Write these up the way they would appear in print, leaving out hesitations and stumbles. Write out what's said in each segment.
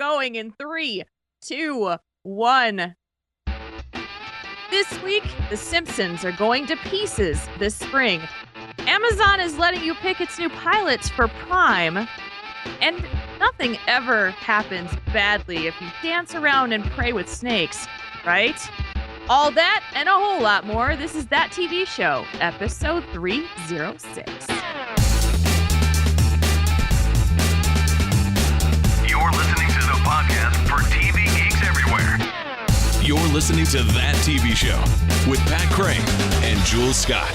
going in 3, 2, 1. This week, The Simpsons are going to pieces this spring. Amazon is letting you pick its new pilots for Prime. And nothing ever happens badly if you dance around and pray with snakes, right? All that and a whole lot more. This is That TV Show, episode 306. You're listening to the podcast for TV geeks everywhere. You're listening to That TV Show with Pat Crane and Jules Scott.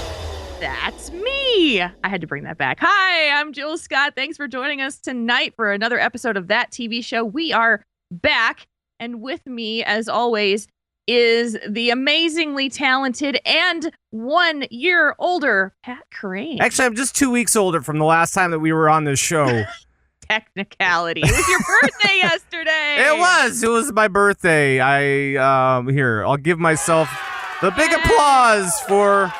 That's me. I had to bring that back. Hi, I'm Jules Scott. Thanks for joining us tonight for another episode of That TV Show. We are back, and with me, as always, is the amazingly talented and 1 year older Pat Crane. Actually, I'm just 2 weeks older from the last time that we were on this show. Technicality. It was your birthday yesterday. It was my birthday. I'll give myself the big applause for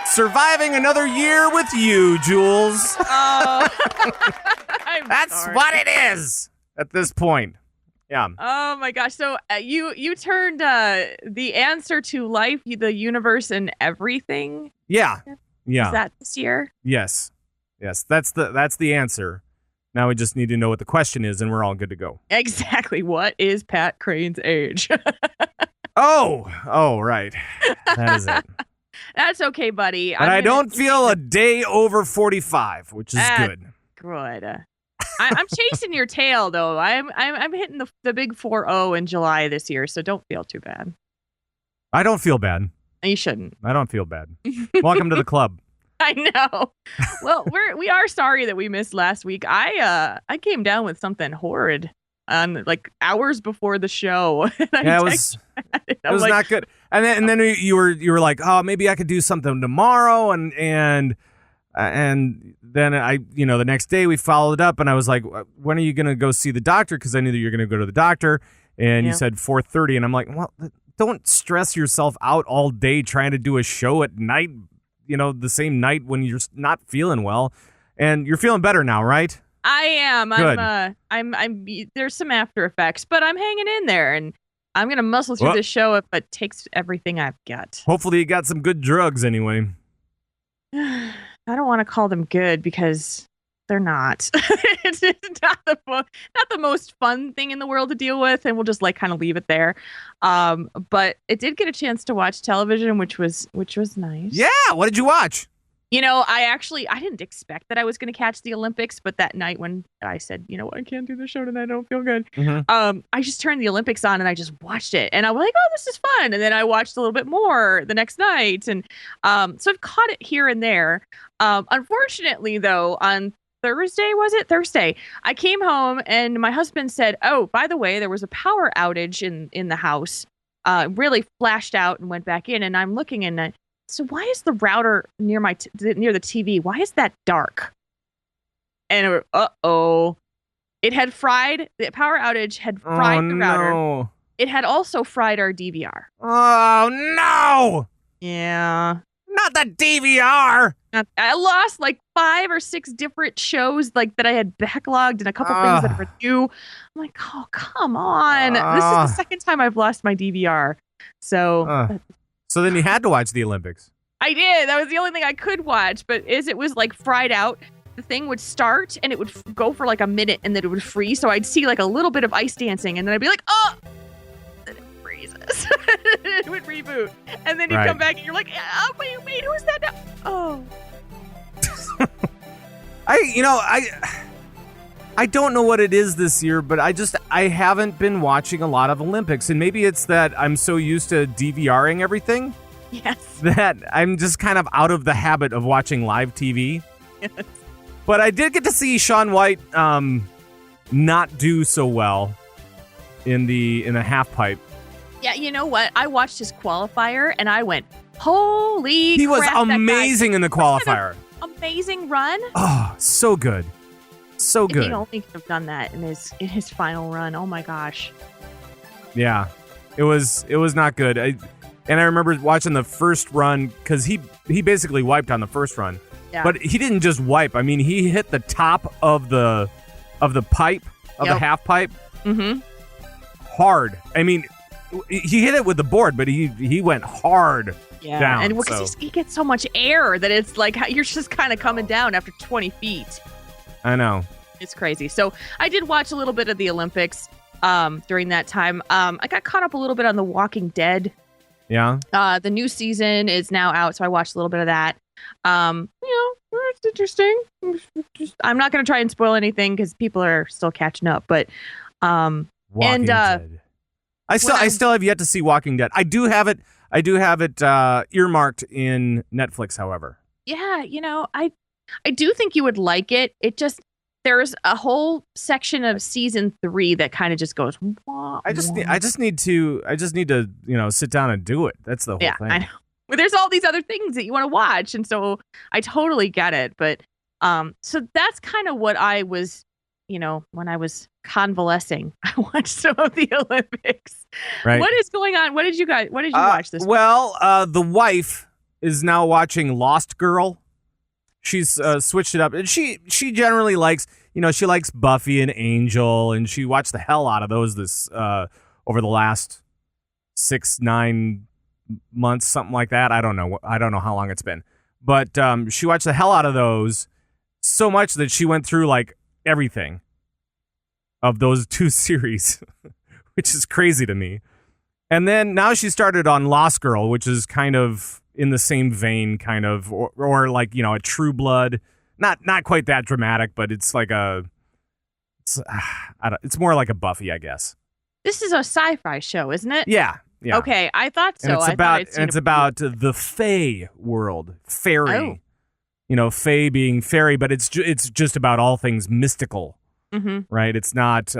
surviving another year with you, Jules. Oh, That's sorry. what it is at this point. Yeah. Oh my gosh. So you turned the answer to life, the universe, and everything. Yeah. Is that this year? Yes. That's the answer. Now we just need to know what the question is, and we're all good to go. Exactly. What is Pat Crane's age? Oh, right. That is it. That's okay, buddy. But I don't feel a day over 45, which is good. Good. I'm chasing your tail, though. I'm hitting the big 4-0 in July this year, so don't feel too bad. I don't feel bad. You shouldn't. I don't feel bad. Welcome to the club. I know. Well, we are sorry that we missed last week. I came down with something horrid on like hours before the show. And it was not good. And then you were like, oh, maybe I could do something tomorrow, and then the next day we followed up, and I was like, when are you gonna go see the doctor? Because I knew that you're gonna go to the doctor, and you said 4:30, and I'm like, well, don't stress yourself out all day trying to do a show at night. The same night when you're not feeling well, and you're feeling better now, right? I am. Good. I'm. There's some after effects, but I'm hanging in there, and I'm gonna muscle through this show if it takes everything I've got. Hopefully, you got some good drugs anyway. I don't want to call them good because they're not. It's not the most fun thing in the world to deal with, and we'll just kind of leave it there. But it did get a chance to watch television, which was nice. Yeah, what did you watch? I didn't expect that I was going to catch the Olympics, but that night when I said, I can't do the show tonight, I don't feel good. Mm-hmm. I just turned the Olympics on and I just watched it, and I was like, oh, this is fun. And then I watched a little bit more the next night, and so I've caught it here and there. Unfortunately, though, on Thursday, I came home and my husband said, oh, by the way, there was a power outage in the house. Really flashed out and went back in, and I'm looking, and so why is the router near near the TV? Why is that dark? And it had fried, the power outage had fried the router. No. It had also fried our DVR. Oh no! Yeah. Not the DVR. I lost 5 or 6 different shows that I had backlogged and a couple things that were new. I'm like, oh, come on. This is the second time I've lost my DVR. So then you had to watch the Olympics. I did. That was the only thing I could watch. But as it was fried out, the thing would start and it would go for a minute and then it would freeze. So I'd see a little bit of ice dancing and then I'd be like, oh, then it freezes. It would reboot. And then you'd come back and you're like, oh, wait, who is that now? Oh. I don't know what it is this year, but I haven't been watching a lot of Olympics, and maybe it's that I'm so used to DVRing everything. Yes. That I'm just kind of out of the habit of watching live TV. Yes. But I did get to see Shaun White not do so well in the half pipe. Yeah, you know what? I watched his qualifier and I went, holy crap. He was amazing in the qualifier. Amazing run. Oh, so good. So good. He only could have done that in his final run. Oh my gosh. Yeah. It was not good. I remember watching the first run because he basically wiped on the first run. Yeah. But he didn't just wipe. I mean, he hit the top of the pipe, of the half pipe, Mm-hmm. Hard. I mean, he hit it with the board, but he went hard down. And because he gets so much air that it's like you're just kind of coming down after 20 feet. I know. It's crazy. So I did watch a little bit of the Olympics during that time. I got caught up a little bit on The Walking Dead. Yeah. The new season is now out, so I watched a little bit of that. It's interesting. I'm not going to try and spoil anything because people are still catching up. But Walking Dead. I still have yet to see Walking Dead. I do have it earmarked in Netflix, however. Yeah, I do think you would like it. There's a whole section of season 3 that kind of just goes. Wah, I just need to sit down and do it. That's the whole thing. I know. Well, there's all these other things that you want to watch, and so I totally get it. But so that's kind of what I was, when I was convalescing, I watched some of the Olympics. Right. What is going on? What did you watch this week? Well, the wife is now watching Lost Girl. She's switched it up, and she generally likes, she likes Buffy and Angel, and she watched the hell out of those this over the last 6-9 months, something like that. I don't know how long it's been, but she watched the hell out of those so much that she went through like everything of those 2 series, which is crazy to me. And then now she started on Lost Girl, which is kind of in the same vein, kind of, or like, a True Blood, not quite that dramatic, but it's like it's more like a Buffy, I guess. This is a sci-fi show, isn't it? Yeah. Okay, I thought so. And it's about the Fae world, fairy. Oh. Fae being fairy, but it's just about all things mystical, right? It's not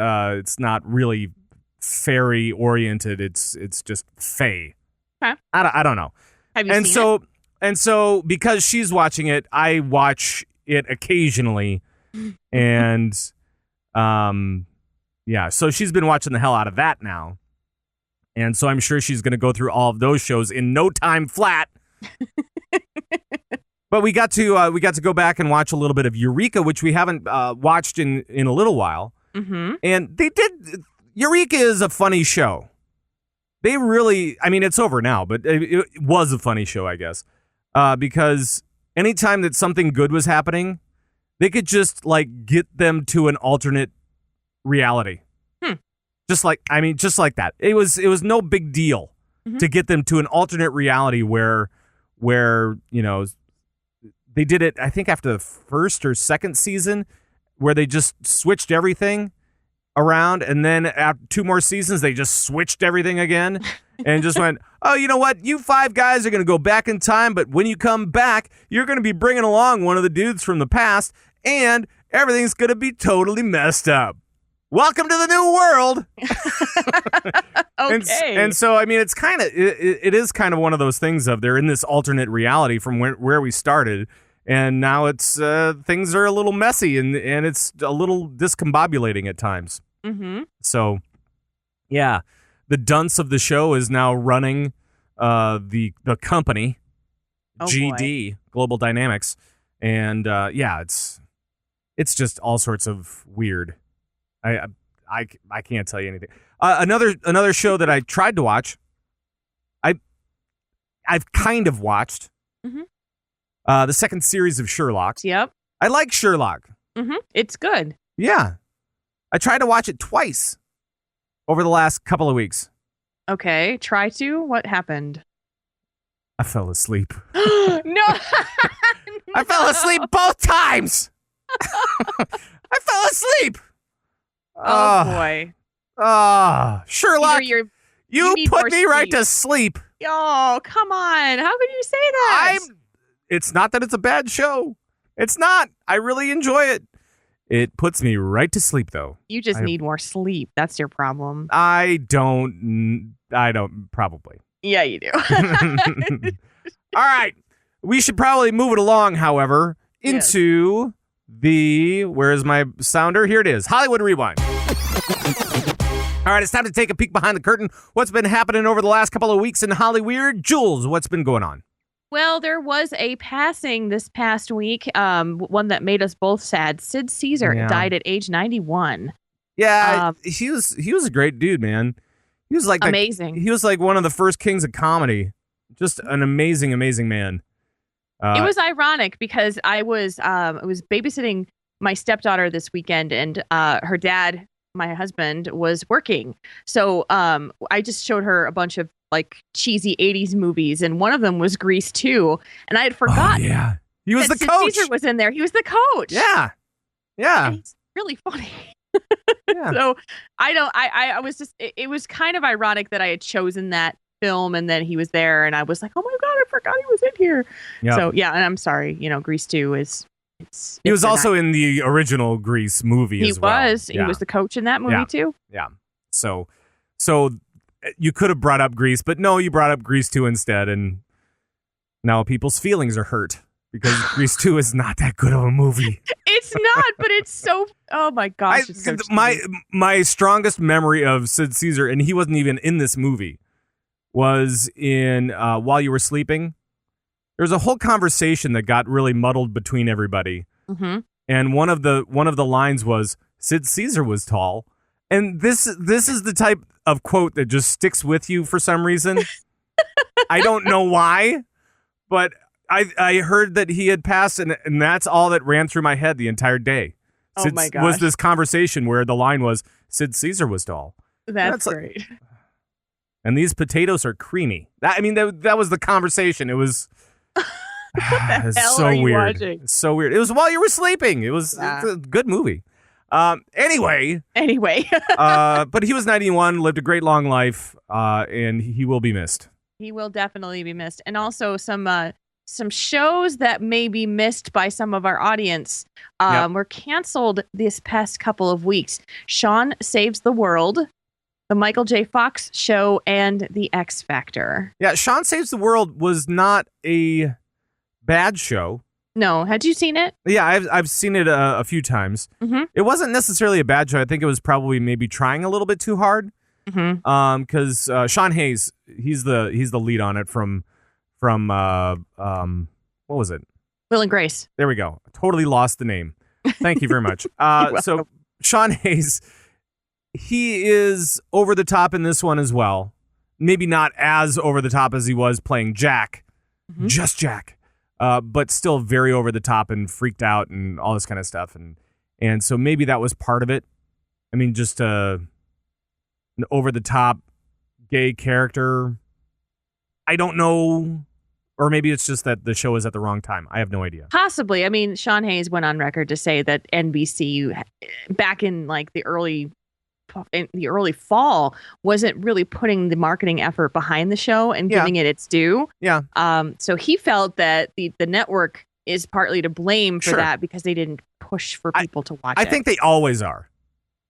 really fairy oriented. It's just Fae. Okay. I don't know. Have you seen it? And so because she's watching it, I watch it occasionally, and so she's been watching the hell out of that now. And so I'm sure she's going to go through all of those shows in no time flat. But we got to go back and watch a little bit of Eureka, which we haven't watched in a little while. Mm-hmm. And Eureka is a funny show. They really, it's over now, but it was a funny show, I guess, because anytime that something good was happening, they could just like get them to an alternate reality. Just like that. It was no big deal to get them to an alternate reality where they did it, I think, after the first or second season, where they just switched everything around, and then after 2 more seasons, they just switched everything again and just went, oh, you know what? You 5 guys are going to go back in time, but when you come back, you're going to be bringing along one of the dudes from the past, and everything's going to be totally messed up. Welcome to the new world. Okay. And so, it's kind of, it is kind of one of those things of they're in this alternate reality from where we started. And now it's, things are a little messy and it's a little discombobulating at times. Mm-hmm. So, yeah, the dunce of the show is now running, the company, GD, boy. Global Dynamics. And, it's just all sorts of weird. I can't tell you anything. Another show that I tried to watch, I've kind of watched. Mm-hmm. The second series of Sherlock. Yep. I like Sherlock. Mm-hmm. It's good. Yeah. I tried to watch it twice over the last couple of weeks. Okay. Try to? What happened? I fell asleep. No. I fell asleep both times. I fell asleep. Oh, boy. Sherlock, you put me right to sleep. Oh, come on. How could you say that? It's not that it's a bad show. It's not. I really enjoy it. It puts me right to sleep, though. You just need more sleep. That's your problem. I don't, probably. Yeah, you do. All right. We should probably move it along, however, into where is my sounder? Here it is. Hollywood Rewind. All right, it's time to take a peek behind the curtain. What's been happening over the last couple of weeks in Hollyweird? Jules, what's been going on? Well, there was a passing this past week, one that made us both sad. Sid Caesar died at age 91. Yeah, he was a great dude, man. He was like amazing. He was like one of the first kings of comedy. Just an amazing, amazing man. It was ironic because I was babysitting my stepdaughter this weekend, and her dad, my husband, was working. So I just showed her a bunch of like cheesy 80s movies, and one of them was Grease 2, and I had forgotten. Oh, yeah. He was the Sid coach. Caesar was in there. He was the coach. Yeah. Yeah. And he's really funny. Yeah. So I was just, it was kind of ironic that I had chosen that film and then he was there and I was like, oh my God, I forgot he was in here. Yep. So yeah, and I'm sorry, Grease 2 he was also in the original Grease movie as well. He was the coach in that movie too. Yeah. So you could have brought up Grease, but no, you brought up Grease 2 instead, and now people's feelings are hurt because Grease 2 is not that good of a movie. It's not, but it's so. Oh my gosh! It's so my strongest memory of Sid Caesar, and he wasn't even in this movie, was in While You Were Sleeping. There was a whole conversation that got really muddled between everybody, and one of the lines was Sid Caesar was tall, and this is the type of quote that just sticks with you for some reason. I don't know why, but I heard that he had passed, and that's all that ran through my head the entire day. Oh my gosh. Was this conversation where the line was, Sid Caesar was tall. That's great. And these potatoes are creamy. That was the conversation. It was, what the hell so are you weird. watching? It's so weird. It was While You Were Sleeping. It's a good movie. Anyway. But he was 91, lived a great long life, and he will be missed. He will definitely be missed. And also some shows that may be missed by some of our audience were canceled this past couple of weeks. Sean Saves the World, the Michael J. Fox Show, and The X Factor. Yeah, Sean Saves the World was not a bad show. No, had you seen it? Yeah, I've seen it a few times. Mm-hmm. It wasn't necessarily a bad show. I think it was probably maybe trying a little bit too hard. Because Sean Hayes, he's the lead on it from what was it? Will and Grace. There we go. Totally lost the name. Thank you very much. So Sean Hayes, he is over the top in this one as well. Maybe not as over the top as he was playing Jack, just Jack, but still very over the top and freaked out and all this kind of stuff. And so maybe that was part of it. I mean, just an over the top gay character. I don't know. Or maybe it's just that the show is at the wrong time. I have no idea. Possibly. I mean, Sean Hayes went on record to say that NBC back in like the early fall wasn't really putting the marketing effort behind the show and giving it its due. Yeah. So he felt that the network is partly to blame for that because they didn't push for people to watch it. I think they always are.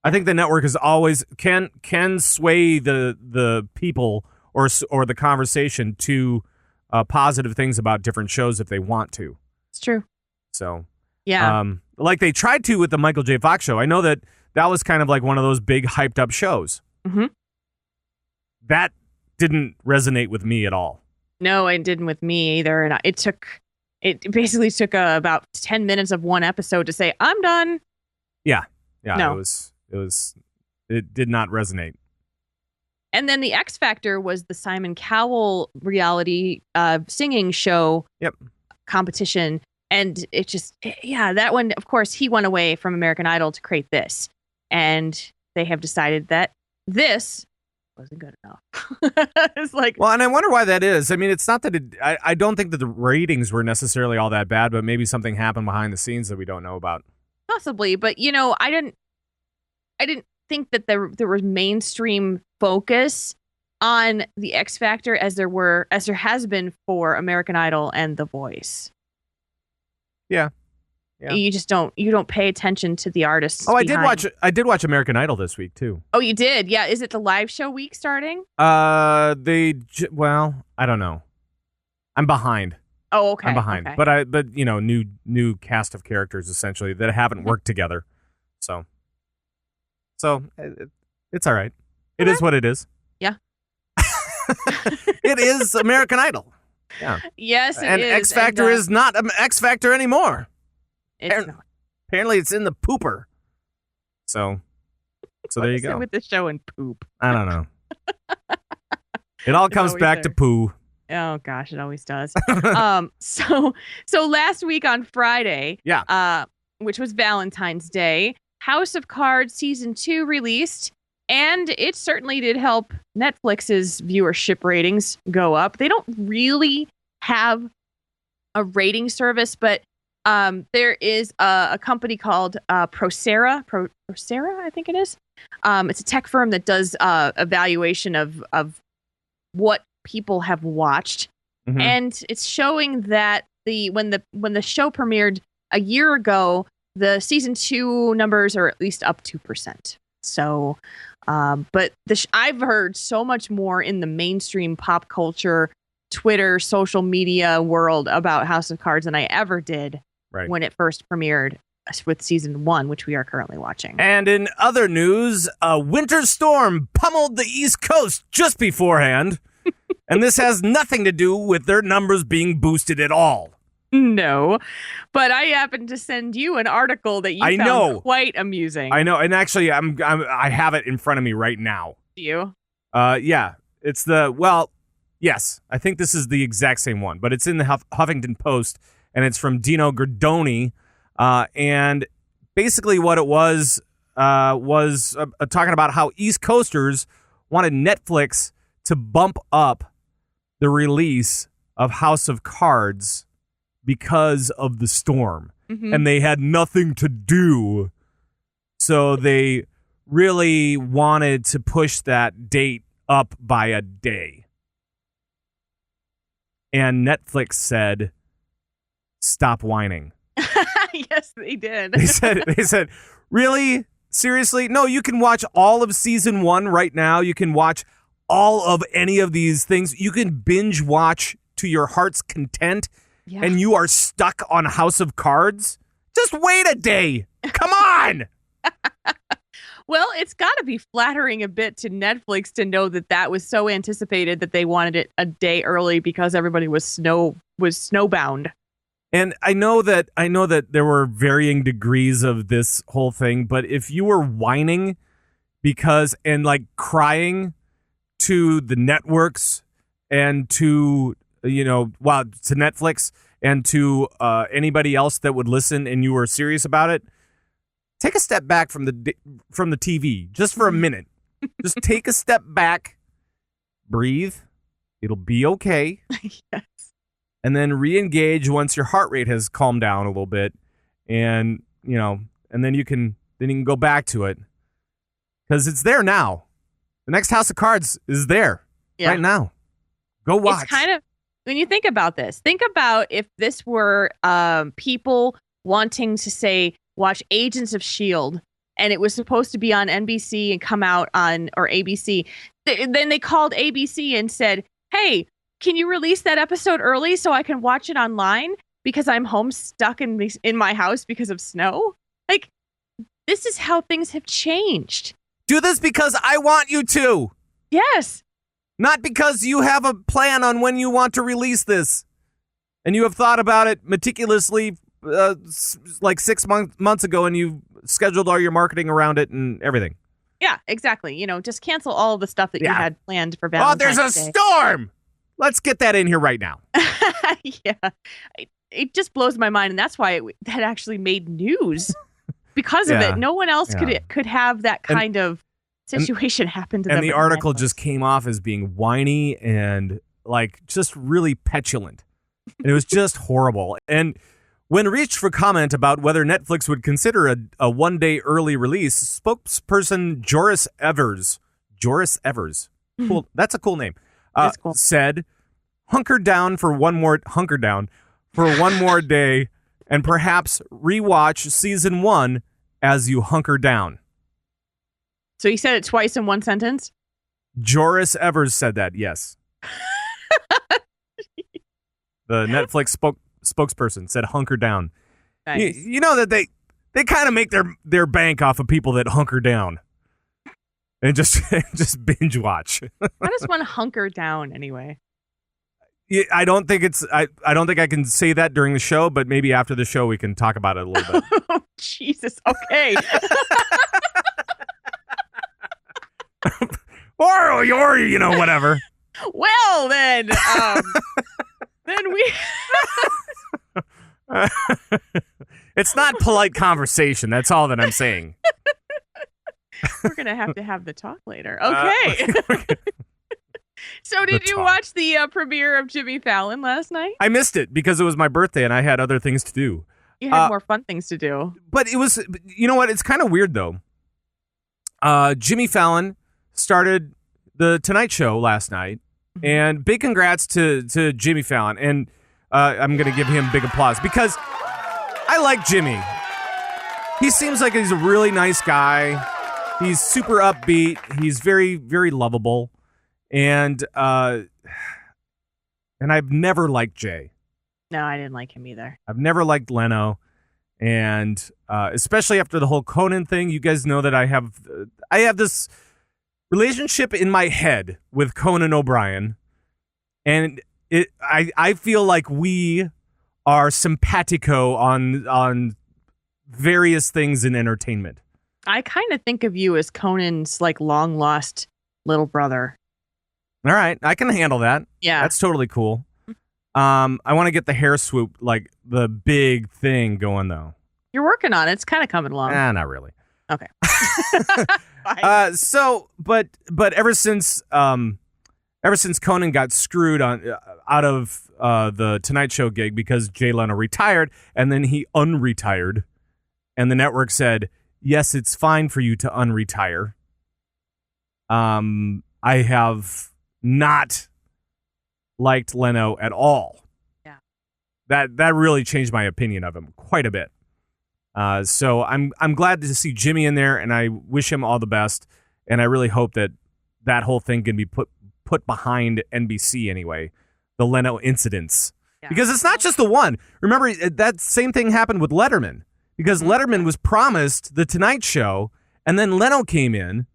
I think the network is always can sway the people or the conversation to positive things about different shows if they want to. It's true. So, yeah. Like they tried to with the Michael J. Fox Show. I know that was kind of like one of those big hyped up shows. Mm-hmm. That didn't resonate with me at all. No, it didn't with me either. And it basically took about 10 minutes of one episode to say, I'm done. Yeah. No. It did not resonate. And then the X Factor was the Simon Cowell reality singing show competition. And it just, that one, of course, he went away from American Idol to create this. And they have decided that this wasn't good enough. It's like, well, and I wonder why that is. I mean, it's not that I don't think that the ratings were necessarily all that bad, but maybe something happened behind the scenes that we don't know about. Possibly. But, I didn't think that there was mainstream focus on the X Factor as there has been for American Idol and The Voice. Yeah. You just don't pay attention to the artists. Oh, I did watch American Idol this week too. Oh, you did? Yeah. Is it the live show week starting? Well, I don't know. I'm behind. Oh, okay. I'm behind. Okay. But new cast of characters essentially that haven't worked together. So it's all right. It is what it is. Yeah. It is American Idol. Yeah. Yes, it is. And X Factor is not an X Factor anymore. It's not. Apparently it's in the pooper. So So there you go. With the show and poop. I don't know. It all comes back to poo. Oh gosh, it always does. So last week on Friday, which was Valentine's Day, House of Cards season 2 released, and it certainly did help Netflix's viewership ratings go up. They don't really have a rating service, but there is a company called Procera, I think it is. It's a tech firm that does evaluation of what people have watched, and it's showing that when the show premiered a year ago, the season 2 numbers are at least up 2%. So, but I've heard so much more in the mainstream pop culture, Twitter, social media world about House of Cards than I ever did when it first premiered with season 1, which we are currently watching. And in other news, a winter storm pummeled the East Coast just beforehand. And this has nothing to do with their numbers being boosted at all. No, but I happened to send you an article that you found quite amusing. I know, and actually, I have it in front of me right now. Do you? Yeah, it's yes, I think this is the exact same one, but it's in the Huffington Post, and it's from Dino Gordoni, and basically what it was talking about how East Coasters wanted Netflix to bump up the release of House of Cards because of the storm. And they had nothing to do. So they really wanted to push that date up by a day. And Netflix said, stop whining. Yes, they did. They said, really? Seriously? No, you can watch all of season 1 right now. You can watch all of any of these things. You can binge watch to your heart's content, and you are stuck on House of Cards. Just wait a day. Come on. Well, it's got to be flattering a bit to Netflix to know that was so anticipated that they wanted it a day early because everybody was snowbound. And I know that there were varying degrees of this whole thing, but if you were whining and like crying to the networks and to Netflix and to anybody else that would listen, and you were serious about it, take a step back from the TV just for a minute. Just take a step back, breathe. It'll be okay. Yes. And then re-engage once your heart rate has calmed down a little bit, and and then you can go back to it because it's there now. The next House of Cards is there right now. Go watch. It's kind of, when you think about this, think about if this were people wanting to say watch Agents of S.H.I.E.L.D. and it was supposed to be on NBC and come out on or ABC. Then they called ABC and said, "Hey, can you release that episode early so I can watch it online because I'm home stuck in my house because of snow?" Like, this is how things have changed. Do this because I want you to. Yes. Not because you have a plan on when you want to release this. And you have thought about it meticulously like 6 months ago, and you've scheduled all your marketing around it and everything. Yeah, exactly. Just cancel all of the stuff that you had planned for Valentine's Day. Oh, there's a storm! Let's get that in here right now. Yeah. It just blows my mind, and that's why that actually made news. Because of it, no one else could have that kind of situation happen to them. And the article just came off as being whiny and like just really petulant. And it was just horrible. And when reached for comment about whether Netflix would consider a one-day early release, spokesperson Joris Evers, cool, that's a cool name, cool. said, hunker down for one more day and perhaps rewatch season 1 as you hunker down. So he said it twice in one sentence? Joris Evers said that, yes. The Netflix spokesperson said hunker down. Nice. You know that they kind of make their bank off of people that hunker down and just binge watch. How does one hunker down anyway? Yeah, I don't think I can say that during the show, but maybe after the show we can talk about it a little bit. Oh, Jesus. Okay. or whatever. Well, then we. It's not polite conversation. That's all that I'm saying. We're gonna have the talk later. Okay. So did you watch the premiere of Jimmy Fallon last night? I missed it because it was my birthday and I had other things to do. You had more fun things to do. But it was, you know what? It's kind of weird though. Jimmy Fallon started the Tonight Show last night, and big congrats to Jimmy Fallon. And I'm going to give him big applause because I like Jimmy. He seems like he's a really nice guy. He's super upbeat. He's very, very lovable. And I've never liked Jay. No, I didn't like him either. I've never liked Leno. And especially after the whole Conan thing, you guys know that I have this relationship in my head with Conan O'Brien. And I feel like we are simpatico on various things in entertainment. I kind of think of you as Conan's like long lost little brother. All right, I can handle that. Yeah, that's totally cool. I want to get the hair swoop, like the big thing going though. You're working on it. It's kind of coming along. Not really. Okay. But ever since Conan got screwed out of the Tonight Show gig because Jay Leno retired, and then he unretired, and the network said, yes, it's fine for you to unretire. I have not liked Leno at all. Yeah. That really changed my opinion of him quite a bit. So I'm glad to see Jimmy in there, and I wish him all the best. And I really hope that whole thing can be put behind NBC anyway, the Leno incidents. Yeah. Because it's not just the one. Remember, that same thing happened with Letterman. Because Letterman was promised the Tonight Show, and then Leno came in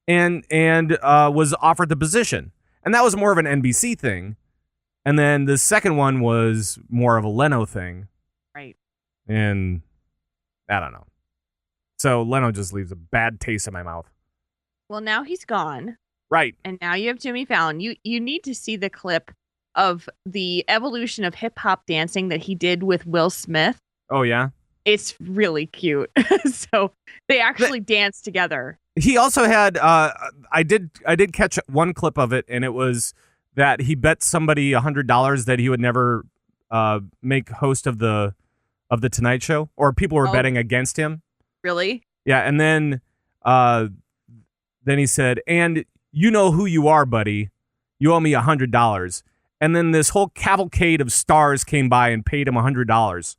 and was offered the position. And that was more of an NBC thing. And then the second one was more of a Leno thing. Right. And I don't know. So Leno just leaves a bad taste in my mouth. Well, now he's gone. Right. And now you have Jimmy Fallon. You need to see the clip of the evolution of hip hop dancing that he did with Will Smith. Oh, yeah? It's really cute. So they actually danced together. He also had I did catch one clip of it, and it was that he bet somebody $100 that he would never make host of the Tonight Show, or people were betting against him. Really? Yeah, and then he said, "And you know who you are, buddy. You owe me $100." And then this whole cavalcade of stars came by and paid him $100.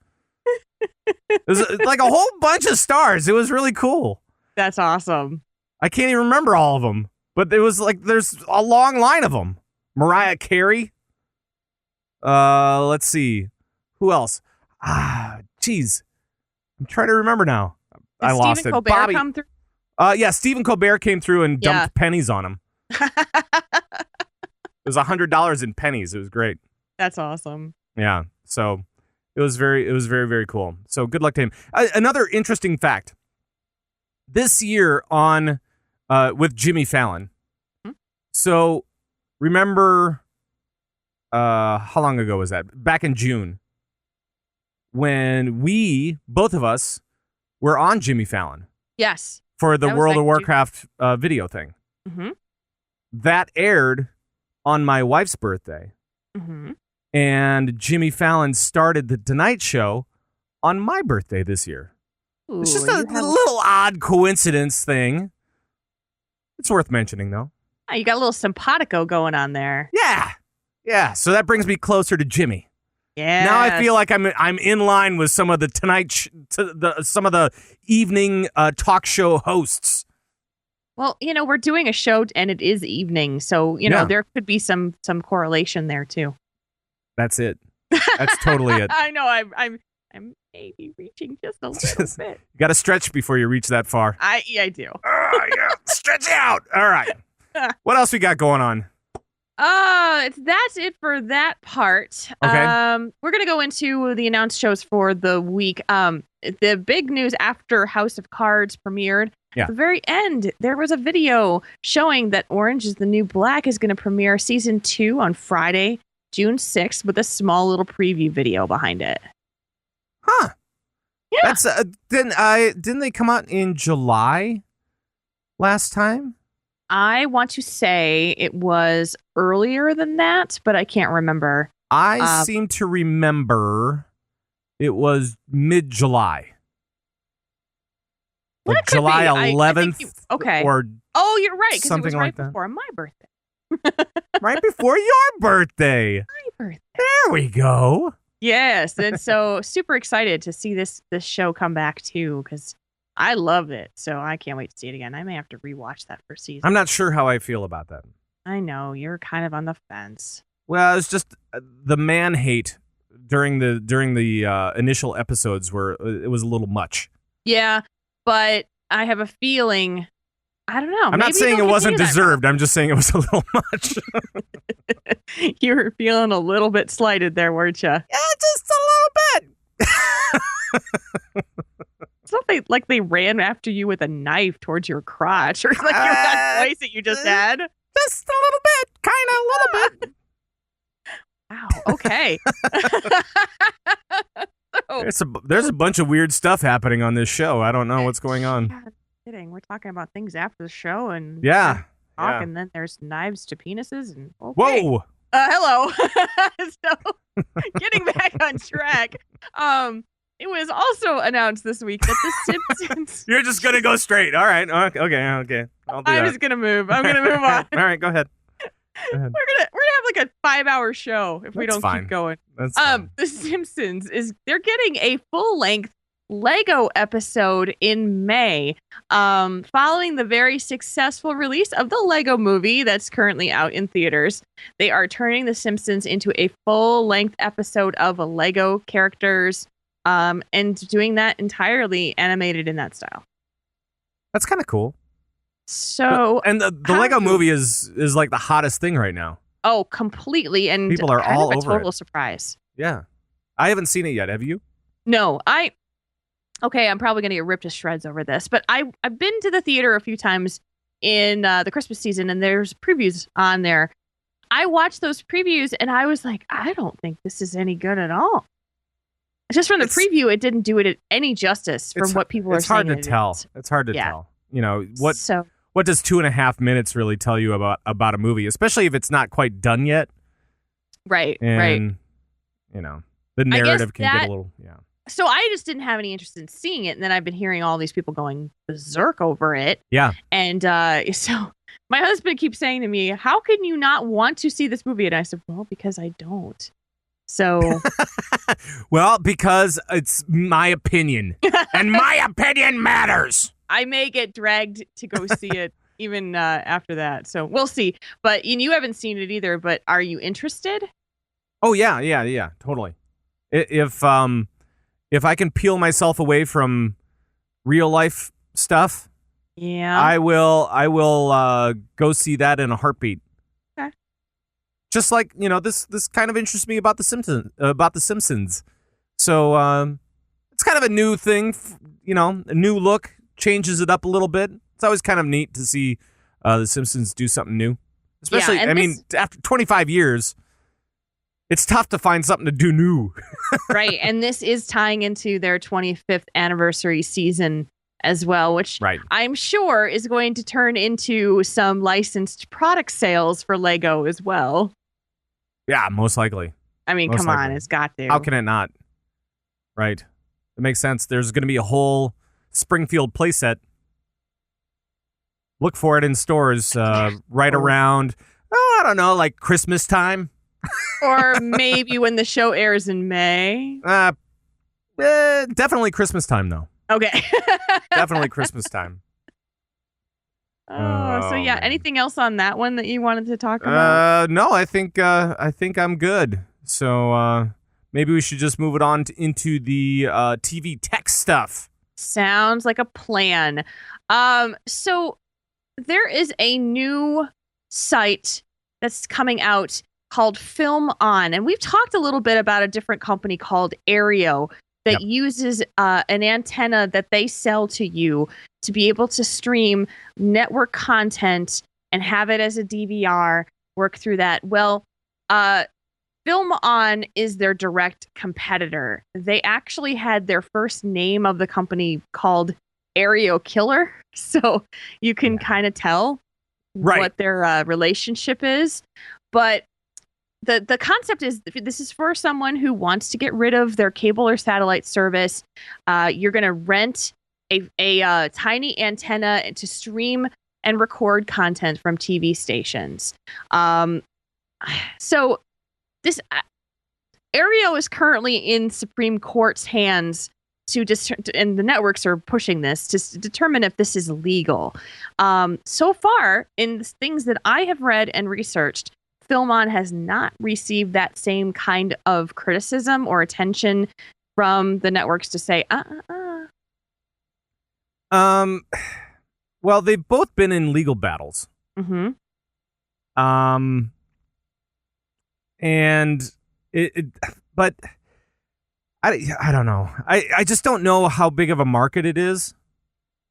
It was like a whole bunch of stars. It was really cool. That's awesome. I can't even remember all of them, but it was like there's a long line of them. Mariah Carey. Let's see. Who else? Geez. I'm trying to remember now. I lost it. Colbert Bobby. Come through? Yeah, Stephen Colbert came through and dumped pennies on him. It was $100 in pennies. It was great. That's awesome. Yeah. So it was very, very cool. So good luck to him. Another interesting fact. This year on with Jimmy Fallon. So remember how long ago was that? Back in June, when both of us were on Jimmy Fallon. Yes. For the World of Warcraft video thing. Mm-hmm. That aired on my wife's birthday. Mm-hmm. And Jimmy Fallon started the Tonight Show on my birthday this year. Ooh, it's just a little odd coincidence thing. It's worth mentioning, though. Oh, you got a little simpatico going on there. Yeah. So that brings me closer to Jimmy. Yeah. Now I feel like I'm in line with some of the some of the evening talk show hosts. Well, we're doing a show and it is evening, so there could be some correlation there too. That's it. That's totally it. I know. I'm maybe reaching just a little bit. You got to stretch before you reach that far. I do. Yeah. Stretch out. All right. What else we got going on? That's it for that part. Okay. We're gonna go into the announced shows for the week. The big news after House of Cards premiered Yeah. At the very end, there was a video showing that Orange is the New Black is going to premiere season 2 on Friday, June 6th, with a small little preview video behind it. Huh. Yeah. That's didn't they come out in July last time? I want to say it was earlier than that, but I can't remember. I seem to remember it was mid-July. Like July 11th. Okay. Or you're right, because it was right before my birthday. Right before your birthday. My birthday. There we go. Yes, and so super excited to see this show come back too, because I love it. So I can't wait to see it again. I may have to rewatch that first season. I'm not sure how I feel about that. I know you're kind of on the fence. Well, it's just the man hate during the initial episodes where it was a little much. Yeah, but I have a feeling. I don't know. I'm not saying it wasn't deserved. I'm just saying it was a little much. You were feeling a little bit slighted there, weren't you? Yeah, just a little bit. It's not like they ran after you with a knife towards your crotch, or like that voice that you just had. Just a little bit, kind of a little bit. Wow. Okay. There's a bunch of weird stuff happening on this show. I don't know what's going on. God, kidding. We're talking about things after the show, and and then there's knives to penises, and okay. Whoa. Hello. So, getting back on track. It was also announced this week that The Simpsons. You're just gonna go straight. All right. Okay. I'll do that. I'm just gonna move. I'm gonna move on. All right. Go ahead. We're gonna have like a 5-hour show if we don't keep going. That's fine. The Simpsons they're getting a full-length Lego episode in May, following the very successful release of the Lego movie that's currently out in theaters. They are turning The Simpsons into a full-length episode of Lego characters, and doing that entirely animated in that style. That's kind of cool. So, and the Lego movie is like the hottest thing right now. Oh, completely, and people are all of a over total it. Surprise. Yeah, I haven't seen it yet. Have you? No, Okay, I'm probably going to get ripped to shreds over this, but I've been to the theater a few times in the Christmas season, and there's previews on there. I watched those previews, and I was like, I don't think this is any good at all. Just from the preview, it didn't do it any justice from what people are saying. It's hard to tell. You know, what does 2.5 minutes really tell you about a movie, especially if it's not quite done yet? Right, and, right. You know, the narrative can get a little, So I just didn't have any interest in seeing it, and then I've been hearing all these people going berserk over it. Yeah. And so my husband keeps saying to me, how can you not want to see this movie? And I said, well, because I don't. So. Well, because it's my opinion, and my opinion matters. I may get dragged to go see it even after that. So we'll see. But you haven't seen it either, but are you interested? Oh, yeah, totally. If I can peel myself away from real life stuff, I will go see that in a heartbeat. Okay. Just like, this kind of interests me about the Simpsons. So it's kind of a new thing, a new look, changes it up a little bit. It's always kind of neat to see the Simpsons do something new. Especially, after 25 years, it's tough to find something to do new. Right. And this is tying into their 25th anniversary season as well, which I'm sure is going to turn into some licensed product sales for Lego as well. Yeah, most likely. I mean, come on, it's got to. How can it not? Right. It makes sense. There's going to be a whole Springfield playset. Look for it in stores right around, I don't know, like Christmas time. Or maybe when the show airs in May. Definitely Christmas time, though. Okay. Definitely Christmas time. So yeah, anything else on that one that you wanted to talk about? No, I think I'm good. So maybe we should just move it on into the TV tech stuff. Sounds like a plan. So there is a new site that's coming out called Film On, and we've talked a little bit about a different company called Aereo that uses an antenna that they sell to you to be able to stream network content and have it as a DVR, work through that. Well, Film On is their direct competitor. They actually had their first name of the company called Aerial Killer, so you can kind of tell what their relationship is. But the concept is, this is for someone who wants to get rid of their cable or satellite service. You're going to rent a tiny antenna to stream and record content from TV stations. So this Aereo is currently in Supreme Court's hands and the networks are pushing this to determine if this is legal. So far, in the things that I have read and researched, Film On has not received that same kind of criticism or attention from the networks to say, Well, they've both been in legal battles. Mm-hmm. And but I don't know. I just don't know how big of a market it is.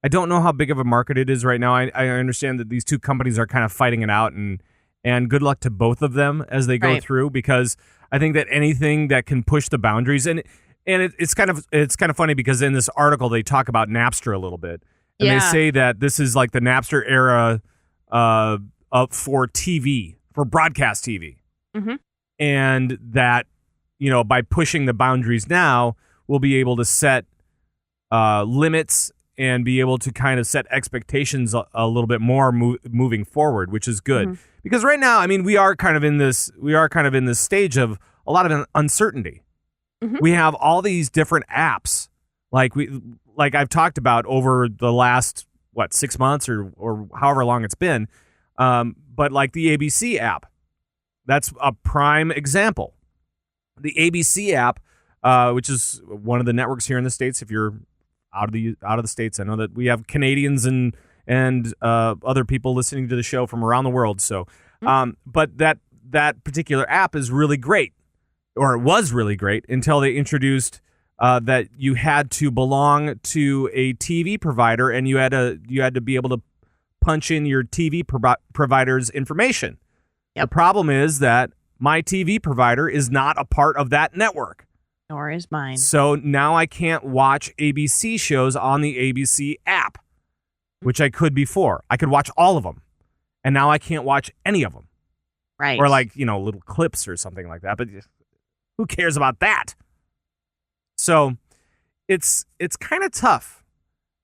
I don't know how big of a market it is right now. I understand that these two companies are kind of fighting it out, and good luck to both of them as they go through, because I think that anything that can push the boundaries, and it's kind of funny because in this article they talk about Napster a little bit, and they say that this is like the Napster era for TV, for broadcast TV, and that by pushing the boundaries now, we'll be able to set limits and be able to kind of set expectations a little bit more moving forward, which is good. Mm-hmm. Because right now, I mean, we are kind of in this stage of a lot of uncertainty. Mm-hmm. We have all these different apps, like I've talked about over the last 6 months or however long it's been. But like the ABC app, that's a prime example. The ABC app, which is one of the networks here in the States. If you're out of the States, I know that we have Canadians and other people listening to the show from around the world. So, but that particular app is really great, or it was really great until they introduced that you had to belong to a TV provider, and you had to be able to punch in your TV provider's information. Yep. The problem is that my TV provider is not a part of that network. Nor is mine. So now I can't watch ABC shows on the ABC app, which I could before. I could watch all of them, and now I can't watch any of them. Right. Or little clips or something like that, but who cares about that? So it's kind of tough.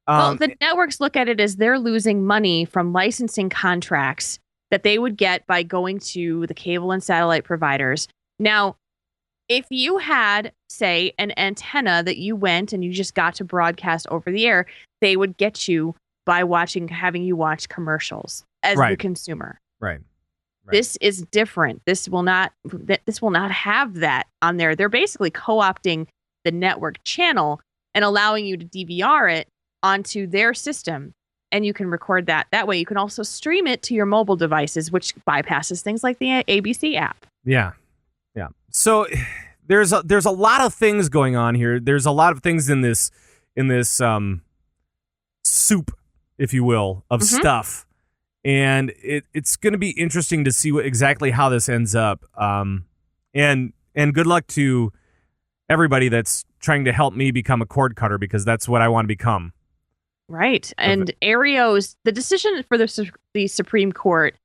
Well, the networks look at it as they're losing money from licensing contracts that they would get by going to the cable and satellite providers. Now, if you had, say, an antenna that you went and you just got to broadcast over the air, they would get you by having you watch commercials as the consumer. Right. This is different. This will not have that on there. They're basically co-opting the network channel and allowing you to DVR it onto their system. And you can record that. That way you can also stream it to your mobile devices, which bypasses things like the ABC app. Yeah. Yeah. So there's a lot of things going on here. There's a lot of things in this soup, if you will, of stuff. And it's going to be interesting to see exactly how this ends up. And good luck to everybody that's trying to help me become a cord cutter, because that's what I want to become. Right. And the decision for the Supreme Court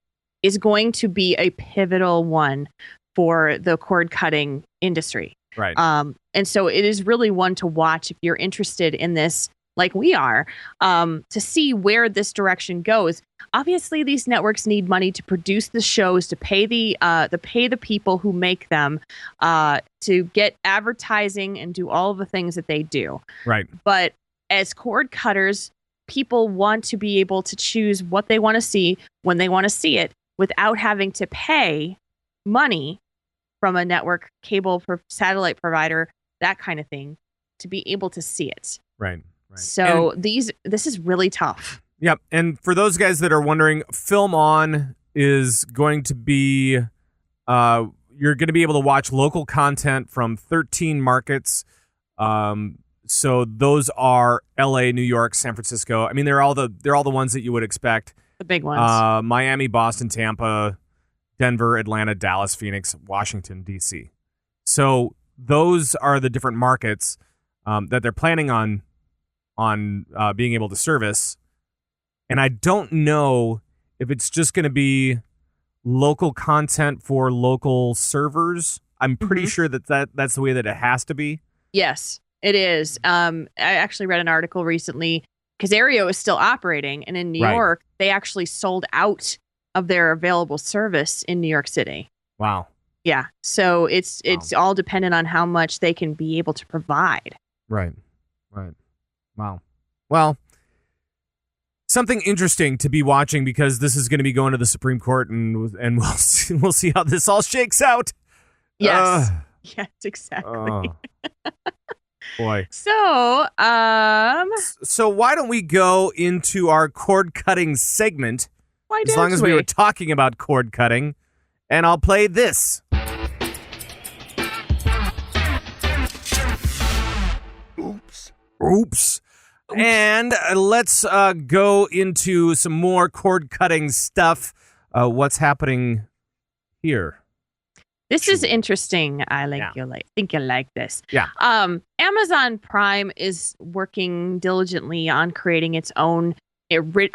is going to be a pivotal one for the cord cutting industry. Right. And so it is really one to watch if you're interested in this, like we are, to see where this direction goes. Obviously, these networks need money to produce the shows, to pay the people who make them, to get advertising and do all of the things that they do. Right. But as cord cutters, people want to be able to choose what they want to see when they want to see it without having to pay money from a network, cable, satellite provider, that kind of thing, to be able to see it. Right. So this is really tough. Yep. And for those guys that are wondering, Film On is going to be, you're going to be able to watch local content from 13 markets So those are L.A., New York, San Francisco. I mean, they're all the ones that you would expect. The big ones. Miami, Boston, Tampa, Denver, Atlanta, Dallas, Phoenix, Washington, D.C. So those are the different markets that they're planning on being able to service. And I don't know if it's just going to be local content for local servers. I'm pretty sure that's the way that it has to be. Yes, it is. I actually read an article recently because Aereo is still operating, and in New York, they actually sold out of their available service in New York City. Wow. Yeah. So it's all dependent on how much they can be able to provide. Right. Wow. Well, something interesting to be watching because this is going to be going to the Supreme Court, and we'll see how this all shakes out. Yes. Yes, exactly. Boy. So why don't we go into our cord cutting segment? Why as long as we were talking about cord cutting, and I'll play this. Oops. And let's go into some more cord cutting stuff. What's happening here? This is interesting. Think you'll like this. Yeah. Amazon Prime is working diligently on creating its own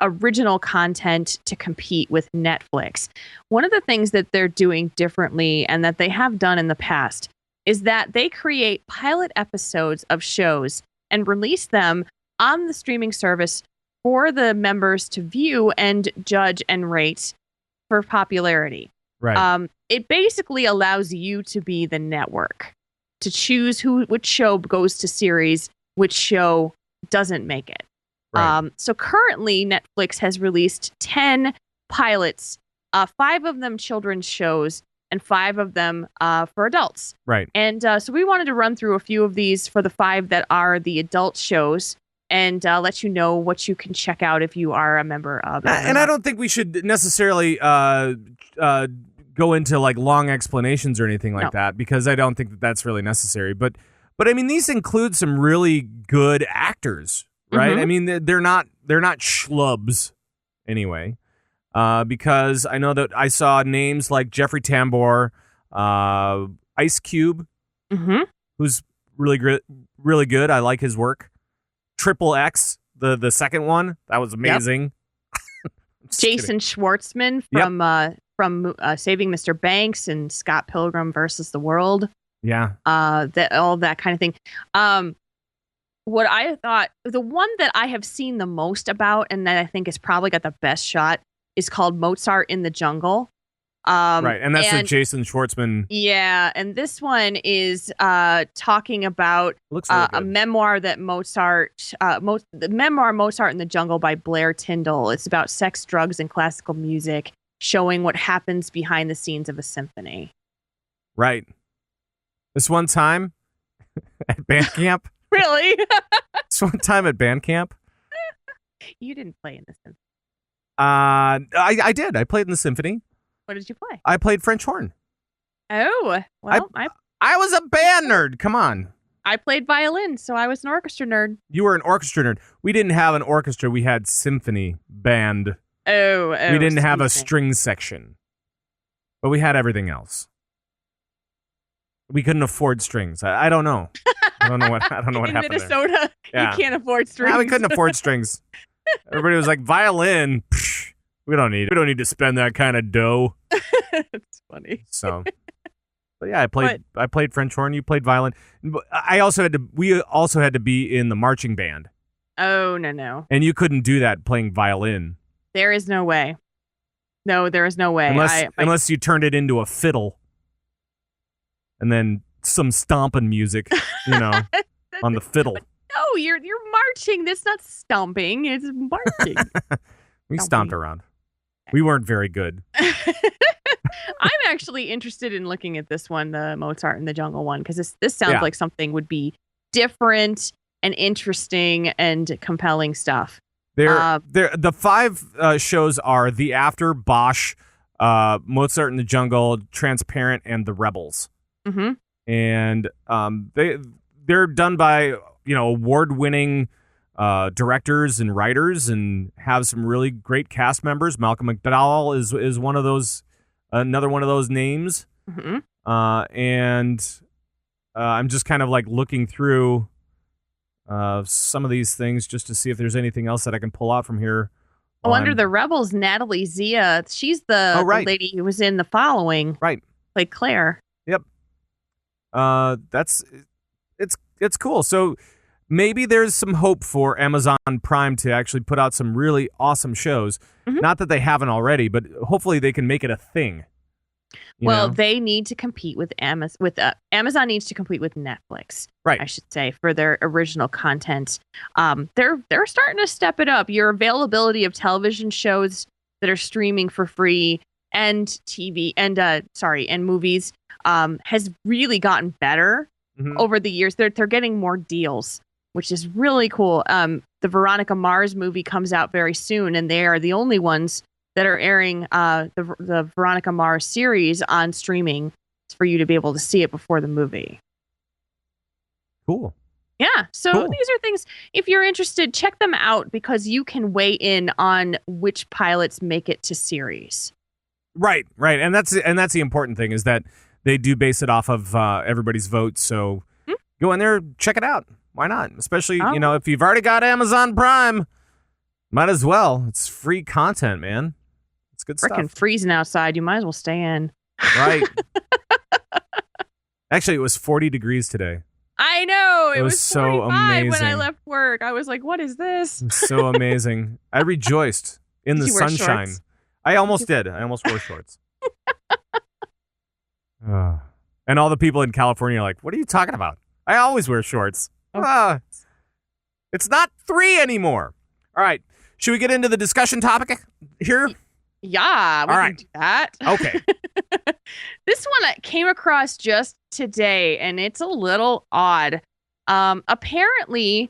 original content to compete with Netflix. One of the things that they're doing differently and that they have done in the past is that they create pilot episodes of shows and release them on the streaming service for the members to view and judge and rate for popularity. Right. It basically allows you to be the network to choose which show goes to series, which show doesn't make it. Right. So currently, Netflix has released 10 pilots, 5 of them children's shows, and 5 of them for adults. Right. And so we wanted to run through a few of these for the 5 that are the adult shows and let you know what you can check out if you are a member of it. And I don't think we should necessarily go into like long explanations or anything like that, because I don't think that that's really necessary. But I mean, these include some really good actors, right? I mean, they're not schlubs anyway, because I know that I saw names like Jeffrey Tambor, Ice Cube, who's really good. I like his work. Triple X, the second one, that was amazing. Jason Schwartzman from Saving Mr. Banks and Scott Pilgrim versus the World. Yeah. All that kind of thing. What I thought, the one that I have seen the most about and that I think has probably got the best shot is called Mozart in the Jungle. Right, and that's the Jason Schwartzman. Yeah, and this one is talking about a memoir that the memoir Mozart in the Jungle by Blair Tyndall. It's about sex, drugs, and classical music, showing what happens behind the scenes of a symphony. Right. This one time at band camp. Really? This one time at band camp. You didn't play in the symphony. I did. I played in the symphony. What did you play? I played French horn. Oh, well, I was a band nerd. Come on. I played violin, so I was an orchestra nerd. You were an orchestra nerd. We didn't have an orchestra. We had symphony band. Oh. We didn't have a string section, but we had everything else. We couldn't afford strings. I don't know. I don't know what happened in Minnesota, there. you can't afford strings. We couldn't afford strings. Everybody was like, violin. Psh, we don't need to spend that kind of dough. That's funny. So, but yeah, I played French horn. You played violin. We also had to be in the marching band. Oh, no. And you couldn't do that playing violin. There is no way. No, there is no way. Unless you turned it into a fiddle. And then some stomping music, on the fiddle. No, you're marching. That's not stomping. It's marching. We stomped around. We weren't very good. I'm actually interested in looking at this one, the Mozart in the Jungle one, because this sounds like something would be different and interesting and compelling stuff. The 5 shows are The After, Bosch, Mozart in the Jungle, Transparent, and The Rebels. Mm-hmm. And they're done by award-winning directors and writers, and have some really great cast members. Malcolm McDowell is one of those, another one of those names. Mm-hmm. And I'm just kind of like looking through some of these things just to see if there's anything else that I can pull out from here. Under the Rebels, Natalie Zia, she's the lady who was in The Following. Right. Played Claire. Yep. It's cool. So maybe there's some hope for Amazon Prime to actually put out some really awesome shows. Mm-hmm. Not that they haven't already, but hopefully they can make it a thing. Well, they need to compete with Amazon. Amazon needs to compete with Netflix, right? I should say, for their original content. They're starting to step it up. Your availability of television shows that are streaming for free and TV and movies has really gotten better over the years. They're getting more deals, which is really cool. The Veronica Mars movie comes out very soon, and they are the only ones that are airing the Veronica Mars series on streaming for you to be able to see it before the movie. Cool. Yeah. So These are things, if you're interested, check them out, because you can weigh in on which pilots make it to series. Right. And that's the important thing, is that they do base it off of everybody's votes. So go in there, check it out. Why not? Especially, if you've already got Amazon Prime, might as well. It's free content, man. It's good stuff. Frickin' freezing outside. You might as well stay in. Right. Actually, it was 40 degrees today. I know. It was so amazing when I left work. I was like, what is this? It's so amazing. I rejoiced in the sunshine. I almost did. I almost wore shorts. And all the people in California are like, what are you talking about? I always wear shorts. It's not 3 anymore. All right. Should we get into the discussion topic here? Yeah, we can do that. Okay. This one I came across just today, and it's a little odd. Apparently,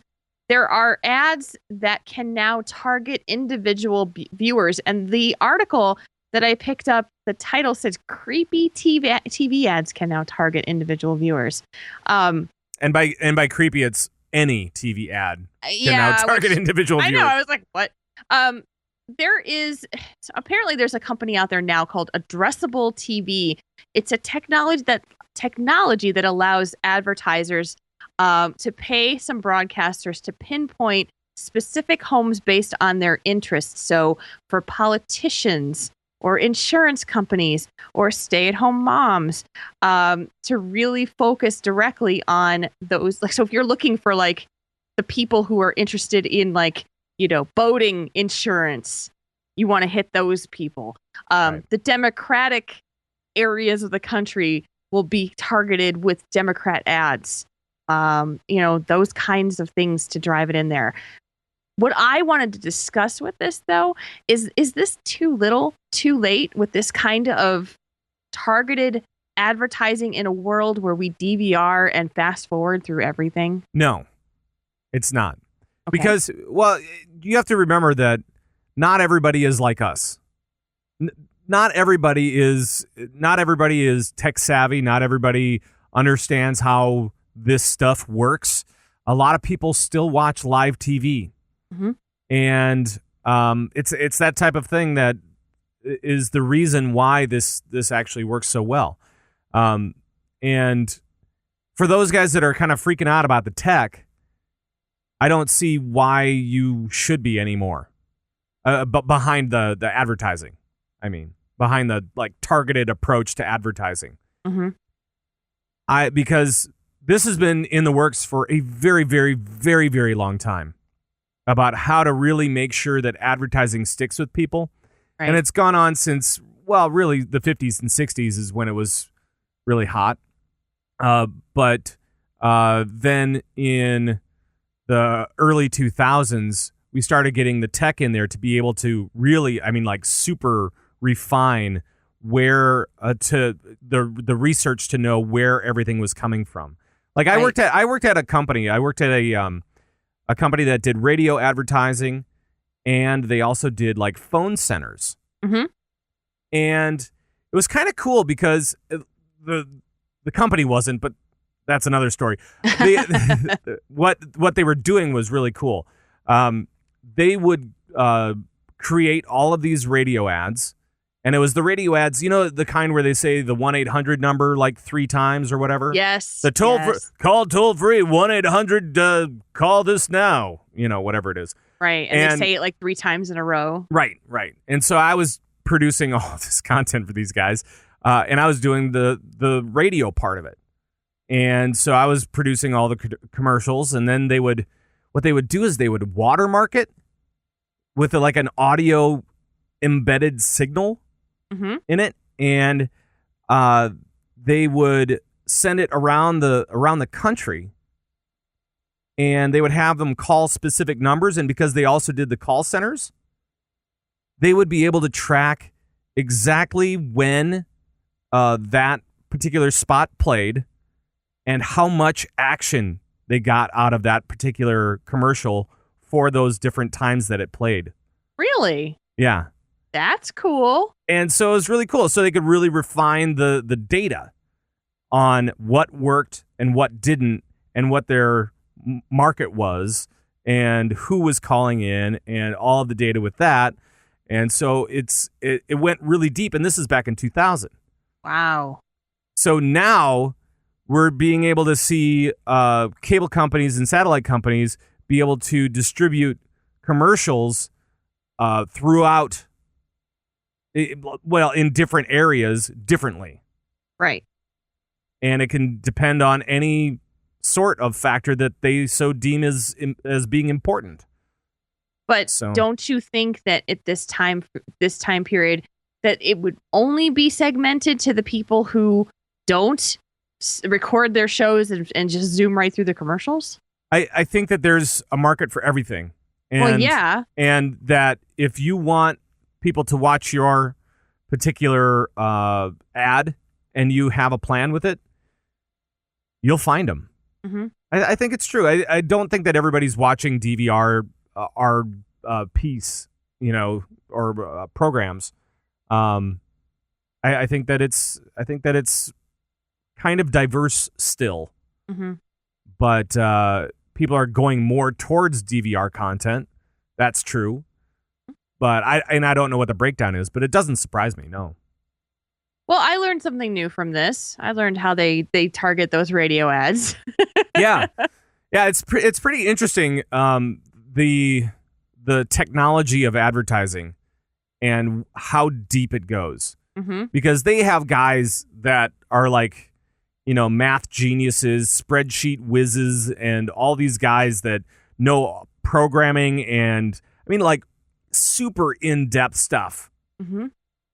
there are ads that can now target individual viewers, and the article that I picked up, the title says creepy TV ads can now target individual viewers. And by creepy, it's any TV ad can now target individual viewers. I know. I was like, what? Apparently there's a company out there now called Addressable TV. It's a technology that allows advertisers to pay some broadcasters to pinpoint specific homes based on their interests. So for politicians or insurance companies or stay-at-home moms, to really focus directly on those. Like, so if you're looking for like the people who are interested in like, boating insurance, you want to hit those people. Right. The Democratic areas of the country will be targeted with Democrat ads. Those kinds of things to drive it in there. What I wanted to discuss with this, though, is this too little, too late with this kind of targeted advertising in a world where we DVR and fast forward through everything? No, it's not. Okay. Because, you have to remember that not everybody is like us. Not everybody is tech savvy. Not everybody understands how this stuff works. A lot of people still watch live TV. Mm-hmm. And it's that type of thing that is the reason why this actually works so well. And for those guys that are kind of freaking out about the tech, I don't see why you should be anymore. But behind the advertising, I mean, behind the like targeted approach to advertising, because this has been in the works for a very, very, very, very long time about how to really make sure that advertising sticks with people, right. And it's gone on since really the 50s and 60s is when it was really hot, but then in the early 2000s. We started getting the tech in there to be able to really, super refine where to the research to know where everything was coming from. Like right. I worked at a company. I worked at a company that did radio advertising, and they also did like phone centers. Mm-hmm. And it was kind of cool because the company wasn't, but that's another story. What they were doing was really cool. They would create all of these radio ads, and it was the radio ads, the kind where they say the 1-800 number like 3 times or whatever. Yes. The call toll free 1-800 call this now. Whatever it is. Right, and they say it like 3 times in a row. Right. And so I was producing all this content for these guys, and I was doing the radio part of it. And so I was producing all the commercials, and then what they would do is they would watermark it with like an audio embedded signal in it, and they would send it around the country, and they would have them call specific numbers. And because they also did the call centers, they would be able to track exactly when that particular spot played and how much action they got out of that particular commercial for those different times that it played. Really? Yeah. That's cool. And so it was really cool. So they could really refine the data on what worked and what didn't, and what their market was, and who was calling in, and all of the data with that. And so it went really deep, and this is back in 2000. Wow. So now we're being able to see cable companies and satellite companies be able to distribute commercials throughout, in different areas differently. Right. And it can depend on any sort of factor that they so deem as being important. But don't you think that at this time period, that it would only be segmented to the people who don't record their shows and just zoom right through the commercials? I think that there's a market for everything. And, well, yeah. And that if you want people to watch your particular ad and you have a plan with it, you'll find them. Mm-hmm. I think it's true. I don't think that everybody's watching DVR our piece, or programs. I think that it's kind of diverse still, but people are going more towards DVR content. That's true, but I don't know what the breakdown is, but it doesn't surprise me. No. Well, I learned something new from this. I learned how they target those radio ads. Yeah. It's pretty interesting. The technology of advertising and how deep it goes, because they have guys that are like, math geniuses, spreadsheet whizzes, and all these guys that know programming and like super in-depth stuff.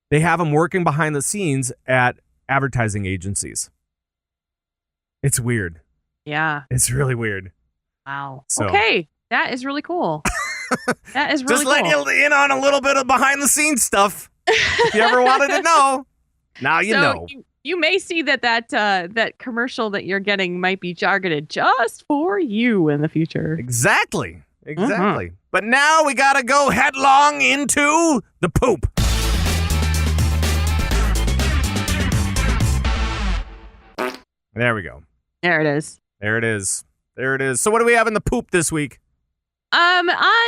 They have them working behind the scenes at advertising agencies. It's weird. Yeah. It's really weird. Wow. So. Okay. That is really cool. That is really Just letting cool. you in on a little bit of behind the scenes stuff. If you ever wanted to know, now you know. You may see that commercial that you're getting might be targeted just for you in the future. Exactly. But now we got to go headlong into the poop. There we go. There it is. So what do we have in the poop this week? On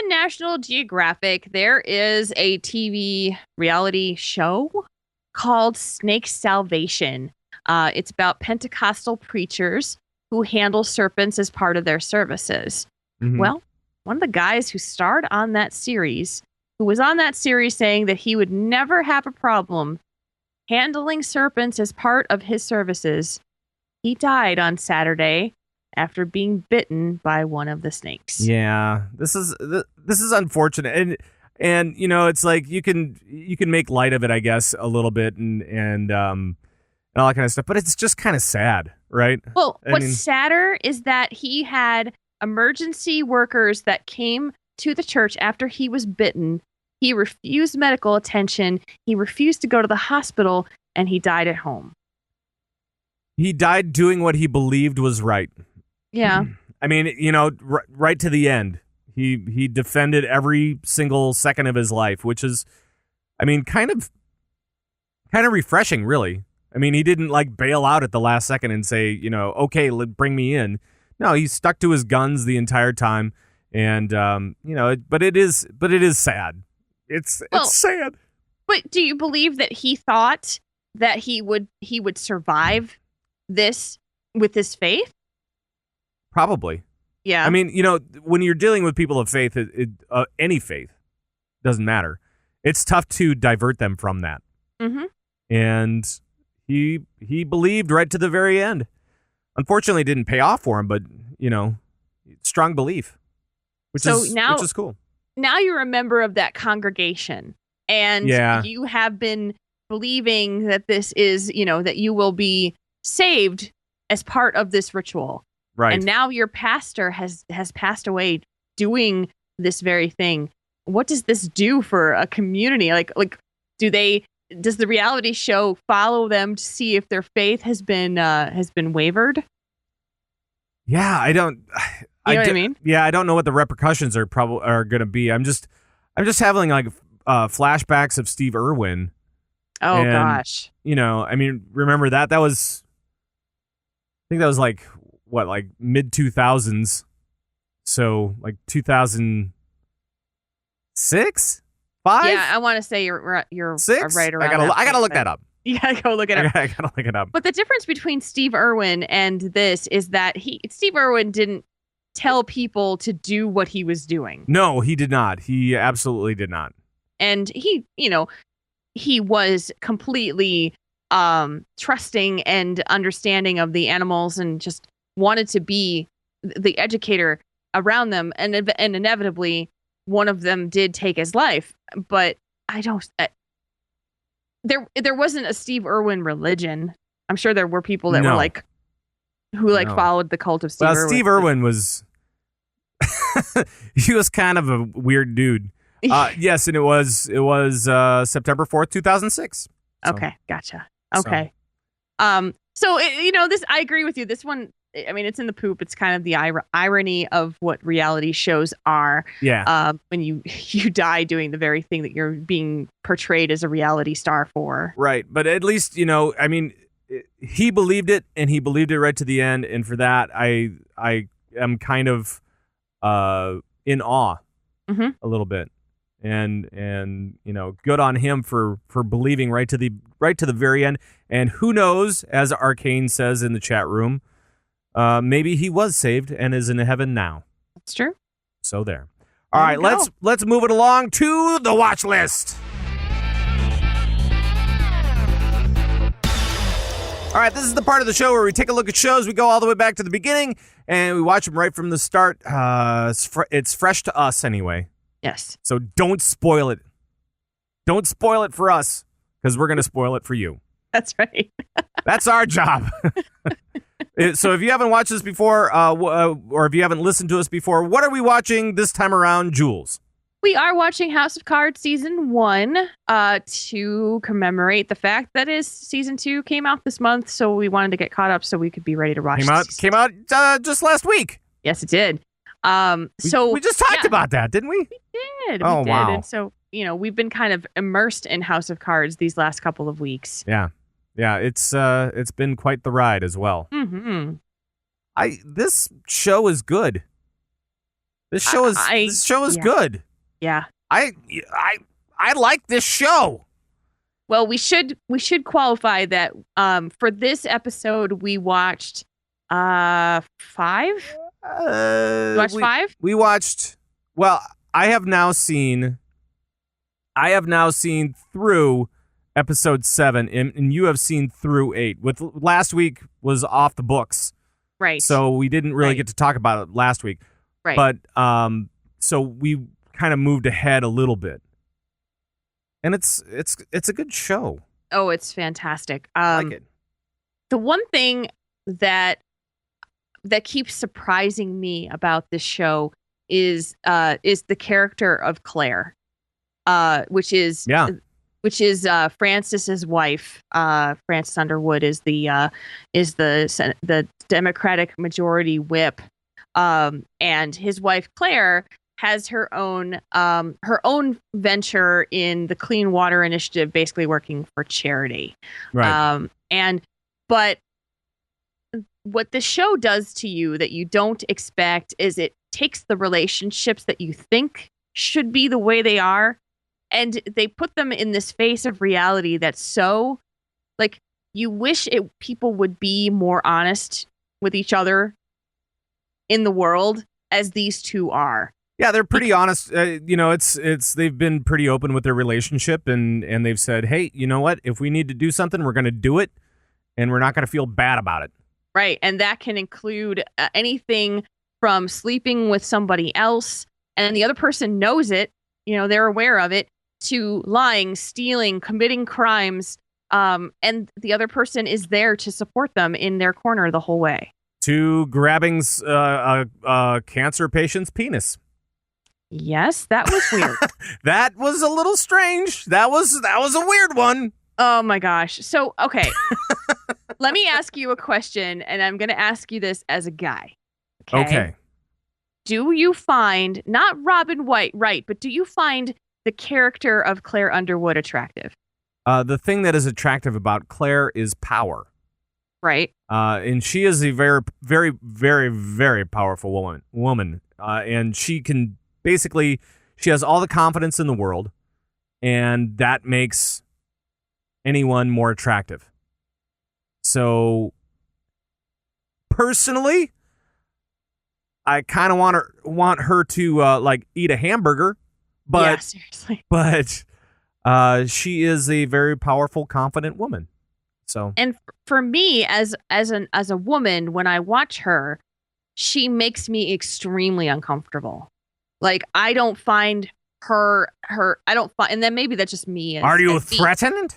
National Geographic, there is a TV reality show called Snake Salvation. It's about Pentecostal preachers who handle serpents as part of their services. Well, one of the guys who starred on that series, who was on that series saying that he would never have a problem handling serpents as part of his services, he died on Saturday after being bitten by one of the snakes. Yeah, this is unfortunate, and it's like you can make light of it, I guess, a little bit, and all that kind of stuff, but it's just kind of sad, right? Well, what's sadder is that he had emergency workers that came to the church after he was bitten. He refused medical attention. He refused to go to the hospital, and he died at home. He died doing what he believed was right. Yeah. Right to the end. He defended every single second of his life, which is, kind of refreshing, really. I mean, he didn't like bail out at the last second and say, okay, bring me in. No, he stuck to his guns the entire time. And, but it is sad. It's sad. But do you believe that he thought that he would survive this with his faith? Probably. Yeah. I mean, when you're dealing with people of faith, any faith, doesn't matter. It's tough to divert them from that. Mm-hmm. And he believed right to the very end. Unfortunately, it didn't pay off for him, but, strong belief, which is cool. Now you're a member of that congregation, and you have been believing that this is, that you will be saved as part of this ritual. Right. And now your pastor has passed away doing this very thing. What does this do for a community? Like does the reality show follow them to see if their faith has been wavered? Yeah, I don't. You know what I mean? Yeah, I don't know what the repercussions are going to be. I'm just having like flashbacks of Steve Irwin. Oh gosh. I mean, remember that? That was, I think that was like what, like mid 2000s. So like 2006, 5. Yeah, I want to say you're 6? right around. I gotta look that up. You gotta go look it up. I gotta look it up. But the difference between Steve Irwin and this is that Steve Irwin didn't tell people to do what he was doing. No, he did not. He absolutely did not. And he was completely trusting and understanding of the animals and just wanted to be the educator around them. And inevitably, one of them did take his life. But there wasn't a Steve Irwin religion. I'm sure there were people that were followed the cult of Steve Irwin. Well, Steve Irwin was he was kind of a weird dude. Yes, and it was September 4th, 2006. So. Okay, gotcha. Okay. This, I agree with you. This one, I mean, it's in the poop. It's kind of the irony of what reality shows are. Yeah. When you die doing the very thing that you're being portrayed as a reality star for. Right. But at least, I mean, he believed it, and he believed it right to the end. And for that, I am kind of in awe a little bit. And good on him for believing right to the very end. And who knows, as Arcane says in the chat room, maybe he was saved and is in heaven now. That's true. So there. All right, let's move it along to the watch list. All right, this is the part of the show where we take a look at shows. We go all the way back to the beginning, and we watch them right from the start. It's fresh to us anyway. Yes. So don't spoil it. Don't spoil it for us, because we're going to spoil it for you. That's right. That's our job. So if you haven't watched this before, or if you haven't listened to us before, what are we watching this time around, Jules? We are watching House of Cards Season 1 to commemorate the fact that Season 2 came out this month, so we wanted to get caught up so we could be ready to watch it. Came out just last week. Yes, it did. We just talked about that, didn't we? We did. Oh, wow. And so, we've been kind of immersed in House of Cards these last couple of weeks. Yeah. Yeah, it's been quite the ride as well. Mm-hmm. This show is good. This show is good. Yeah. I like this show. Well, we should qualify that for this episode we watched 5. You watched 5? We watched. Well, I have now seen through episode 7, and you have seen through 8. With last week was off the books, right? So we didn't really get to talk about it last week, right? But so we kind of moved ahead a little bit, and it's a good show. Oh, it's fantastic. I like it. The one thing that keeps surprising me about this show is the character of Claire, which is Francis's wife. Francis Underwood is the Democratic majority whip, and his wife Claire has her own venture in the Clean Water Initiative, basically working for charity. Right. But what the show does to you that you don't expect is it takes the relationships that you think should be the way they are, and they put them in this face of reality that's so, like, you wish people would be more honest with each other in the world as these two are. Yeah, they're pretty honest. It's they've been pretty open with their relationship, and they've said, hey, you know what? If we need to do something, we're going to do it, and we're not going to feel bad about it. Right, and that can include anything from sleeping with somebody else, and the other person knows it, they're aware of it, to lying, stealing, committing crimes, and the other person is there to support them in their corner the whole way. To grabbing a cancer patient's penis. Yes, that was weird. That was a little strange. That was a weird one. Oh my gosh. So, okay. Let me ask you a question, and I'm going to ask you this as a guy. Okay. Do you find, not Robin White, right, but do you find the character of Claire Underwood attractive? The thing that is attractive about Claire is power. Right. And she is a very, very, very, very powerful woman. And she can basically, she has all the confidence in the world, and that makes anyone more attractive. So, personally, I kind of want her to eat a hamburger, but yeah, seriously. But she is a very powerful, confident woman. So, and for me, as a woman, when I watch her, she makes me extremely uncomfortable. Like, I don't find her. I don't find, and then maybe that's just me. Are you threatened?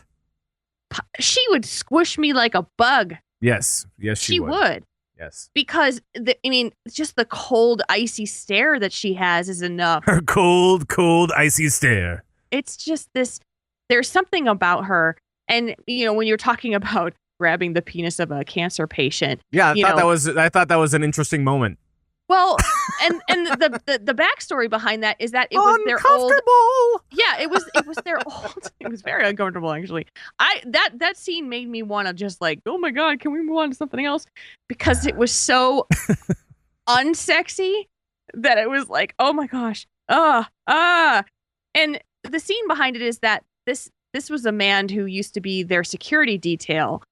She would squish me like a bug. Yes, she would. Yes, because just the cold, icy stare that she has is enough. Her cold, icy stare. It's just this. There's something about her, and when you're talking about grabbing the penis of a cancer patient. Yeah, I thought that was an interesting moment. Well, and the backstory behind that is that it was their old. Yeah, it was their old. It was very uncomfortable, actually. That scene made me want to just like, oh my god, can we move on to something else? Because it was so unsexy that it was like, oh my gosh, and the scene behind it is that this was a man who used to be their security detail,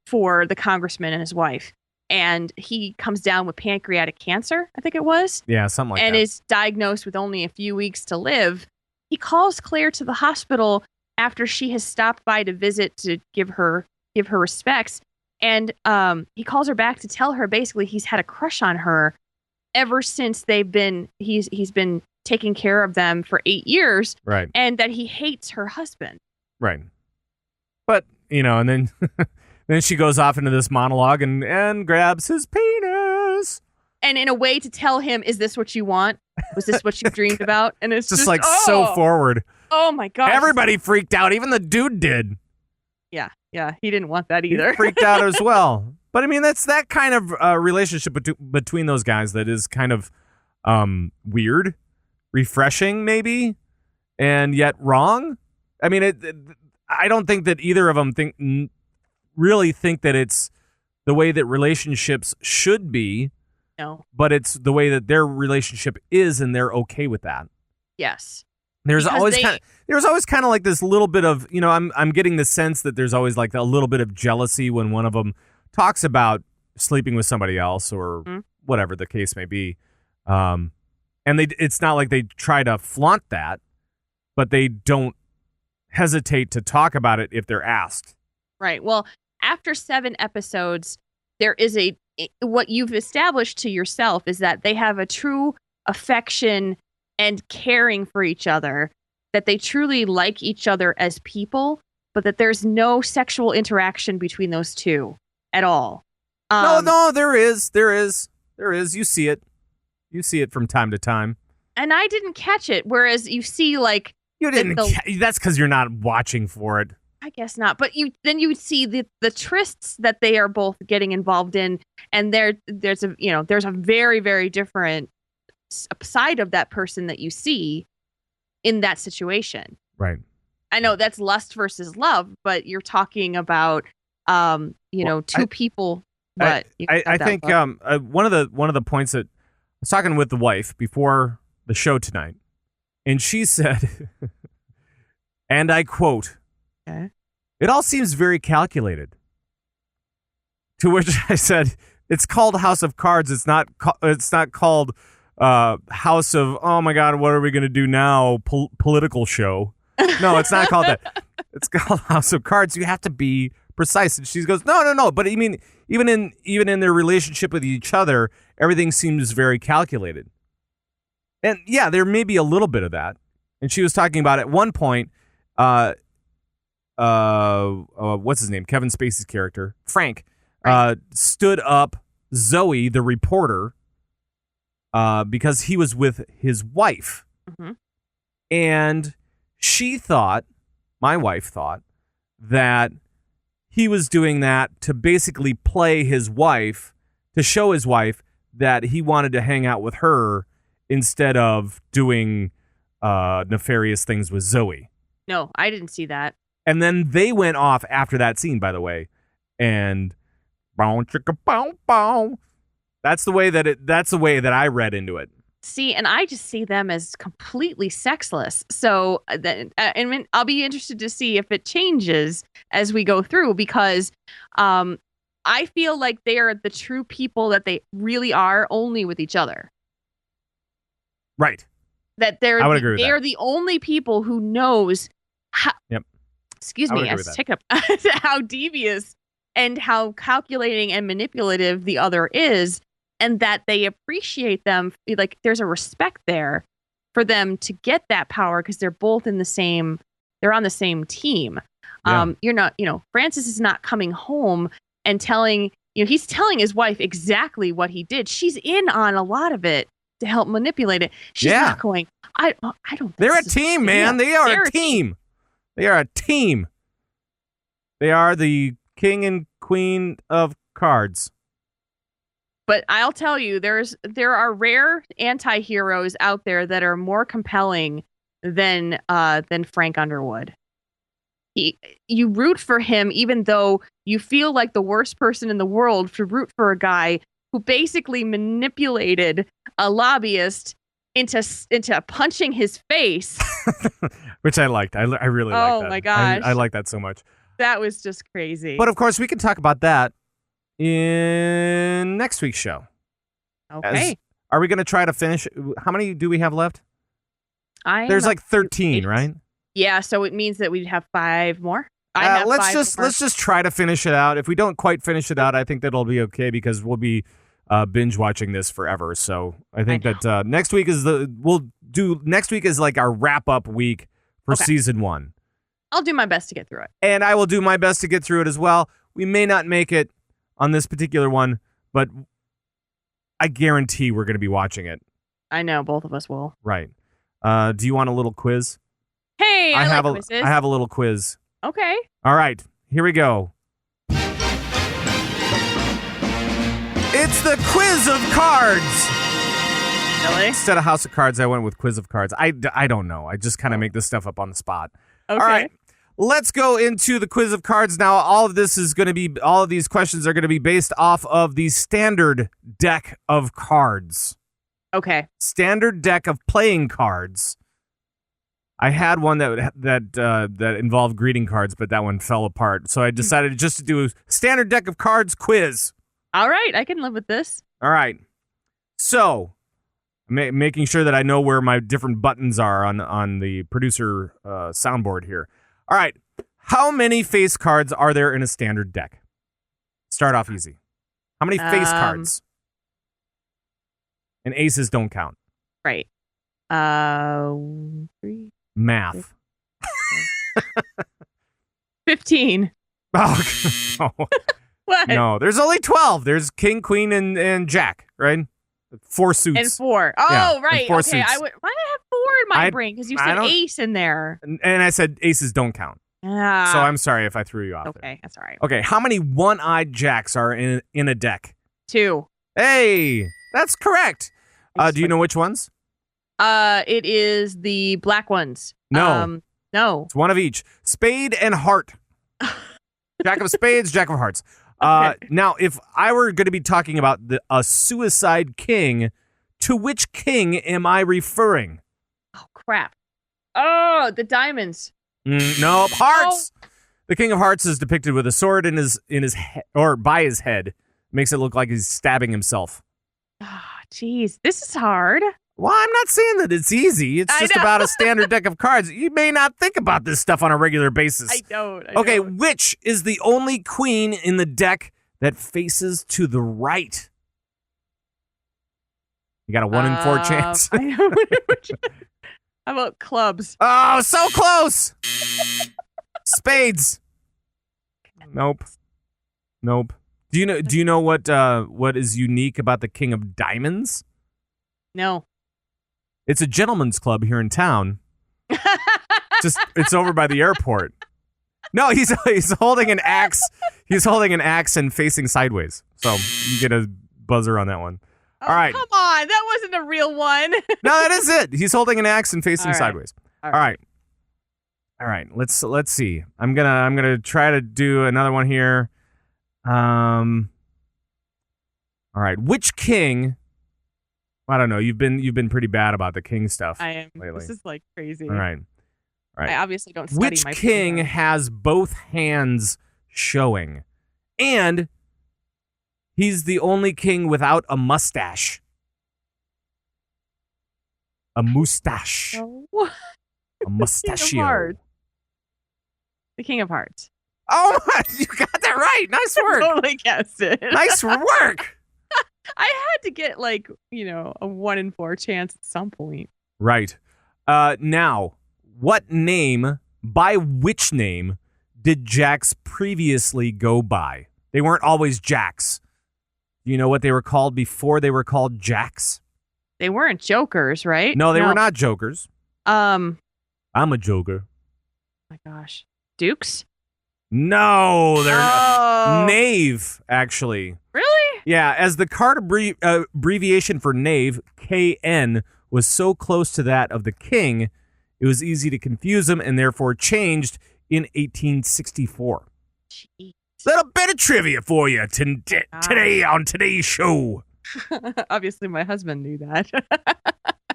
for the congressman and his wife. And he comes down with pancreatic cancer, I think it was. Yeah, something like that. And is diagnosed with only a few weeks to live. He calls Claire to the hospital after she has stopped by to visit to give her respects. And he calls her back to tell her basically he's had a crush on her ever since he's been taking care of them for 8 years. Right. And that he hates her husband. Right. But, and then... Then she goes off into this monologue and grabs his penis. And in a way to tell him, is this what you want? Was this what you dreamed about? And it's just like so forward. Oh my God. Everybody freaked out. Even the dude did. Yeah. He didn't want that either. He freaked out as well. But that's that kind of relationship between those guys that is kind of weird, refreshing maybe, and yet wrong. I don't think that either of them really think that it's the way that relationships should be. No. But it's the way that their relationship is, and they're okay with that. Yes. There's always kind of like this little bit of, I'm getting the sense that there's always like a little bit of jealousy when one of them talks about sleeping with somebody else or whatever the case may be. And it's not like they try to flaunt that, but they don't hesitate to talk about it if they're asked. Right. Well, after 7 episodes, there is what you've established to yourself is that they have a true affection and caring for each other, that they truly like each other as people, but that there's no sexual interaction between those two at all. No, there is. You see it from time to time. And I didn't catch it. Whereas you see like, you didn't. That's because you're not watching for it. I guess not, but you would see the trysts that they are both getting involved in, and there's a very, very different side of that person that you see in that situation. Right. I know that's lust versus love, but you're talking about two people. But I think one of the points that I was talking with the wife before the show tonight, and she said, and I quote, okay. "It all seems very calculated." To which I said, "It's called House of Cards. It's not called House of, oh my God, what are we going to do now? Political show." No, it's not called that. It's called House of Cards. You have to be precise. And she goes, no. But I mean, even in their relationship with each other, everything seems very calculated. And yeah, there may be a little bit of that. And she was talking about at one point, what's his name? Kevin Spacey's character, Frank, stood up Zoe, the reporter, because he was with his wife. Mm-hmm. And my wife thought that he was doing that to basically play his wife, to show his wife that he wanted to hang out with her instead of doing nefarious things with Zoe. No, I didn't see that. And then they went off after that scene, by the way, and bow chicka bow bow. That's the way that I read into it. See, and I just see them as completely sexless. So, I'll be interested to see if it changes as we go through, because I feel like they are the true people that they really are, only with each other. Right. That I would agree with they are the only people who knows how. Yep. Excuse me, how devious and how calculating and manipulative the other is. And that they appreciate them, like there's a respect there for them to get that power because they're both they're on the same team. Yeah. Francis is not coming home and telling, he's telling his wife exactly what he did. She's in on a lot of it to help manipulate it. She's not going, I don't. They're a team, man. They are a team. They are a team. They are the king and queen of cards. But I'll tell you, there are rare anti-heroes out there that are more compelling than Frank Underwood. You root for him, even though you feel like the worst person in the world to root for a guy who basically manipulated a lobbyist into punching his face. Which I liked. I really liked that. Oh my gosh. I like that so much. That was just crazy. But of course, we can talk about that in next week's show. Okay. Are we going to try to finish? How many do we have left? There's like 13, right? Yeah, so it means that we'd have 5 more. Let's just try to finish it out. If we don't quite finish it out, I think that'll be okay because we'll be binge watching this forever. So I think that next week is next week is like our wrap up week for season 1. I'll do my best to get through it. And I will do my best to get through it as well. We may not make it on this particular one, but I guarantee we're going to be watching it. I know, both of us will. Right. Do you want a little quiz? Hey, I like quizzes. I have a little quiz. Okay. All right, here we go. It's the quiz of cards. Really? Instead of House of Cards, I went with quiz of cards. I don't know. I just kind of make this stuff up on the spot. Okay. All right. Let's go into the quiz of cards now. All of these questions are going to be based off of the standard deck of cards. Okay. Standard deck of playing cards. I had one that involved greeting cards, but that one fell apart. So I decided just to do a standard deck of cards quiz. All right, I can live with this. All right. So, making sure that I know where my different buttons are on the producer soundboard here. All right. How many face cards are there in a standard deck? Start off easy. How many face cards? And aces don't count. Right. 3. Math. 15. Oh, no. What? No, there's only 12. There's king, queen, and jack, right? 4 suits. And 4. Oh, yeah, right. 4 okay. suits. Why did I have 4 in my brain? Because you said ace in there. And I said aces don't count. So I'm sorry if I threw you off. Okay, there. that's all right. Okay, how many one-eyed jacks are in a deck? 2. Hey, that's correct. Do you know which ones? It is the black ones. No. No. It's one of each. Spade and heart. Jack of spades, Jack of hearts. Now, if I were going to be talking about a suicide king, to which king am I referring? Oh, crap. Oh, the diamonds. Nope. Hearts. Oh. The king of hearts is depicted with a sword in his or by his head. Makes it look like he's stabbing himself. Oh, jeez. This is hard. Well, I'm not saying that it's easy. It's just about a standard deck of cards. You may not think about this stuff on a regular basis. I don't. Okay, which is the only queen in the deck that faces to the right? You got a 1 in 4 chance. I know. How about clubs? Oh, so close. Spades. Nope. Do you know what is unique about the king of diamonds? No. It's a gentleman's club here in town. It's over by the airport. No, he's holding an axe. He's holding an axe and facing sideways. So you get a buzzer on that one. Oh, all right. Come on, that wasn't a real one. No, that is it. He's holding an axe and facing sideways. All right. Let's see. I'm gonna try to do another one here. All right. Which king? I don't know. You've been pretty bad about the king stuff. I am. Lately. This is like crazy. All right. I obviously don't study Which my king program. has both hands showing, and he's the only king without a mustache? A mustache. No. A mustachio. The King of Hearts. Oh, you got that right. Nice work. Totally guessed it. Nice work. I had to get a 1 in 4 chance at some point. Right. Now, by which name did Jacks previously go by? They weren't always Jacks. Do you know what they were called before they were called Jacks? They weren't jokers, right? No, they were not jokers. I'm a joker. Oh my gosh. Dukes? No, they're knave, actually. Really? Yeah, as the card abbreviation for knave, KN, was so close to that of the king, it was easy to confuse them and therefore changed in 1864. Jeez. Little bit of trivia for you today on today's show. Obviously, my husband knew that.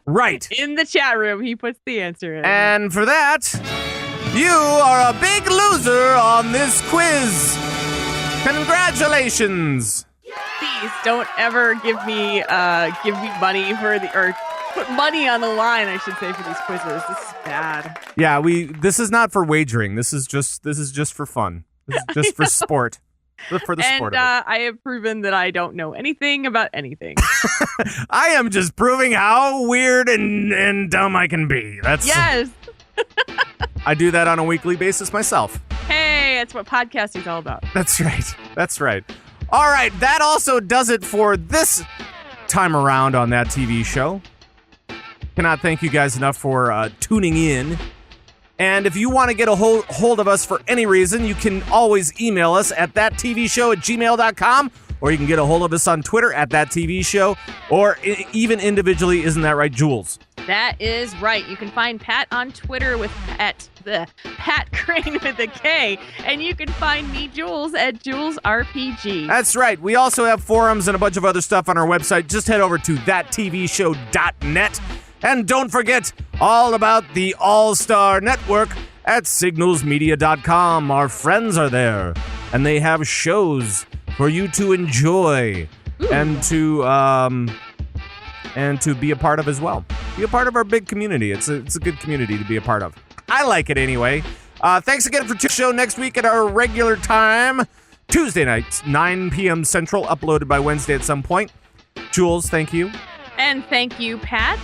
Right. In the chat room, he puts the answer in. And for that, you are a big loser on this quiz. Congratulations. Please don't ever give me money or put money on the line, I should say, for these quizzes. This is bad. Yeah, this is not for wagering. This is just for fun. This is just for sport. For the sport of it. I have proven that I don't know anything about anything. I am just proving how weird and dumb I can be. Yes. I do that on a weekly basis myself. Hey, that's what podcasting's all about. That's right. All right, that also does it for this time around on That TV Show. Cannot thank you guys enough for tuning in. And if you want to get a hold of us for any reason, you can always email us at thattvshow@gmail.com, or you can get a hold of us on Twitter at thattvshow, or even individually. Isn't that right, Jules? That is right. You can find Pat on Twitter with Pat Crane with a K, and you can find me, Jules, at JulesRPG. That's right. We also have forums and a bunch of other stuff on our website. Just head over to thattvshow.net. And don't forget all about the All-Star Network at signalsmedia.com. Our friends are there, and they have shows for you to enjoy and to be a part of as well. Be a part of our big community. It's a good community to be a part of. I like it anyway. Thanks again for the show next week at our regular time, Tuesday nights, 9 p.m. Central, uploaded by Wednesday at some point. Jules, thank you. And thank you, Pat.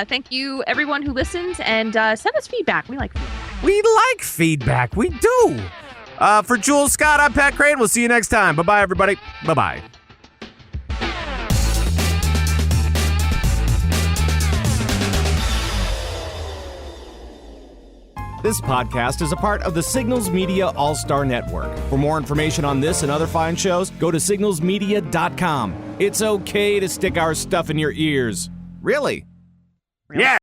Thank you, everyone who listens, and send us feedback. We like feedback. We like feedback. We do. For Jules Scott, I'm Pat Crane. We'll see you next time. Bye-bye, everybody. Bye-bye. This podcast is a part of the Signals Media All-Star Network. For more information on this and other fine shows, go to signalsmedia.com. It's okay to stick our stuff in your ears. Really? Yeah.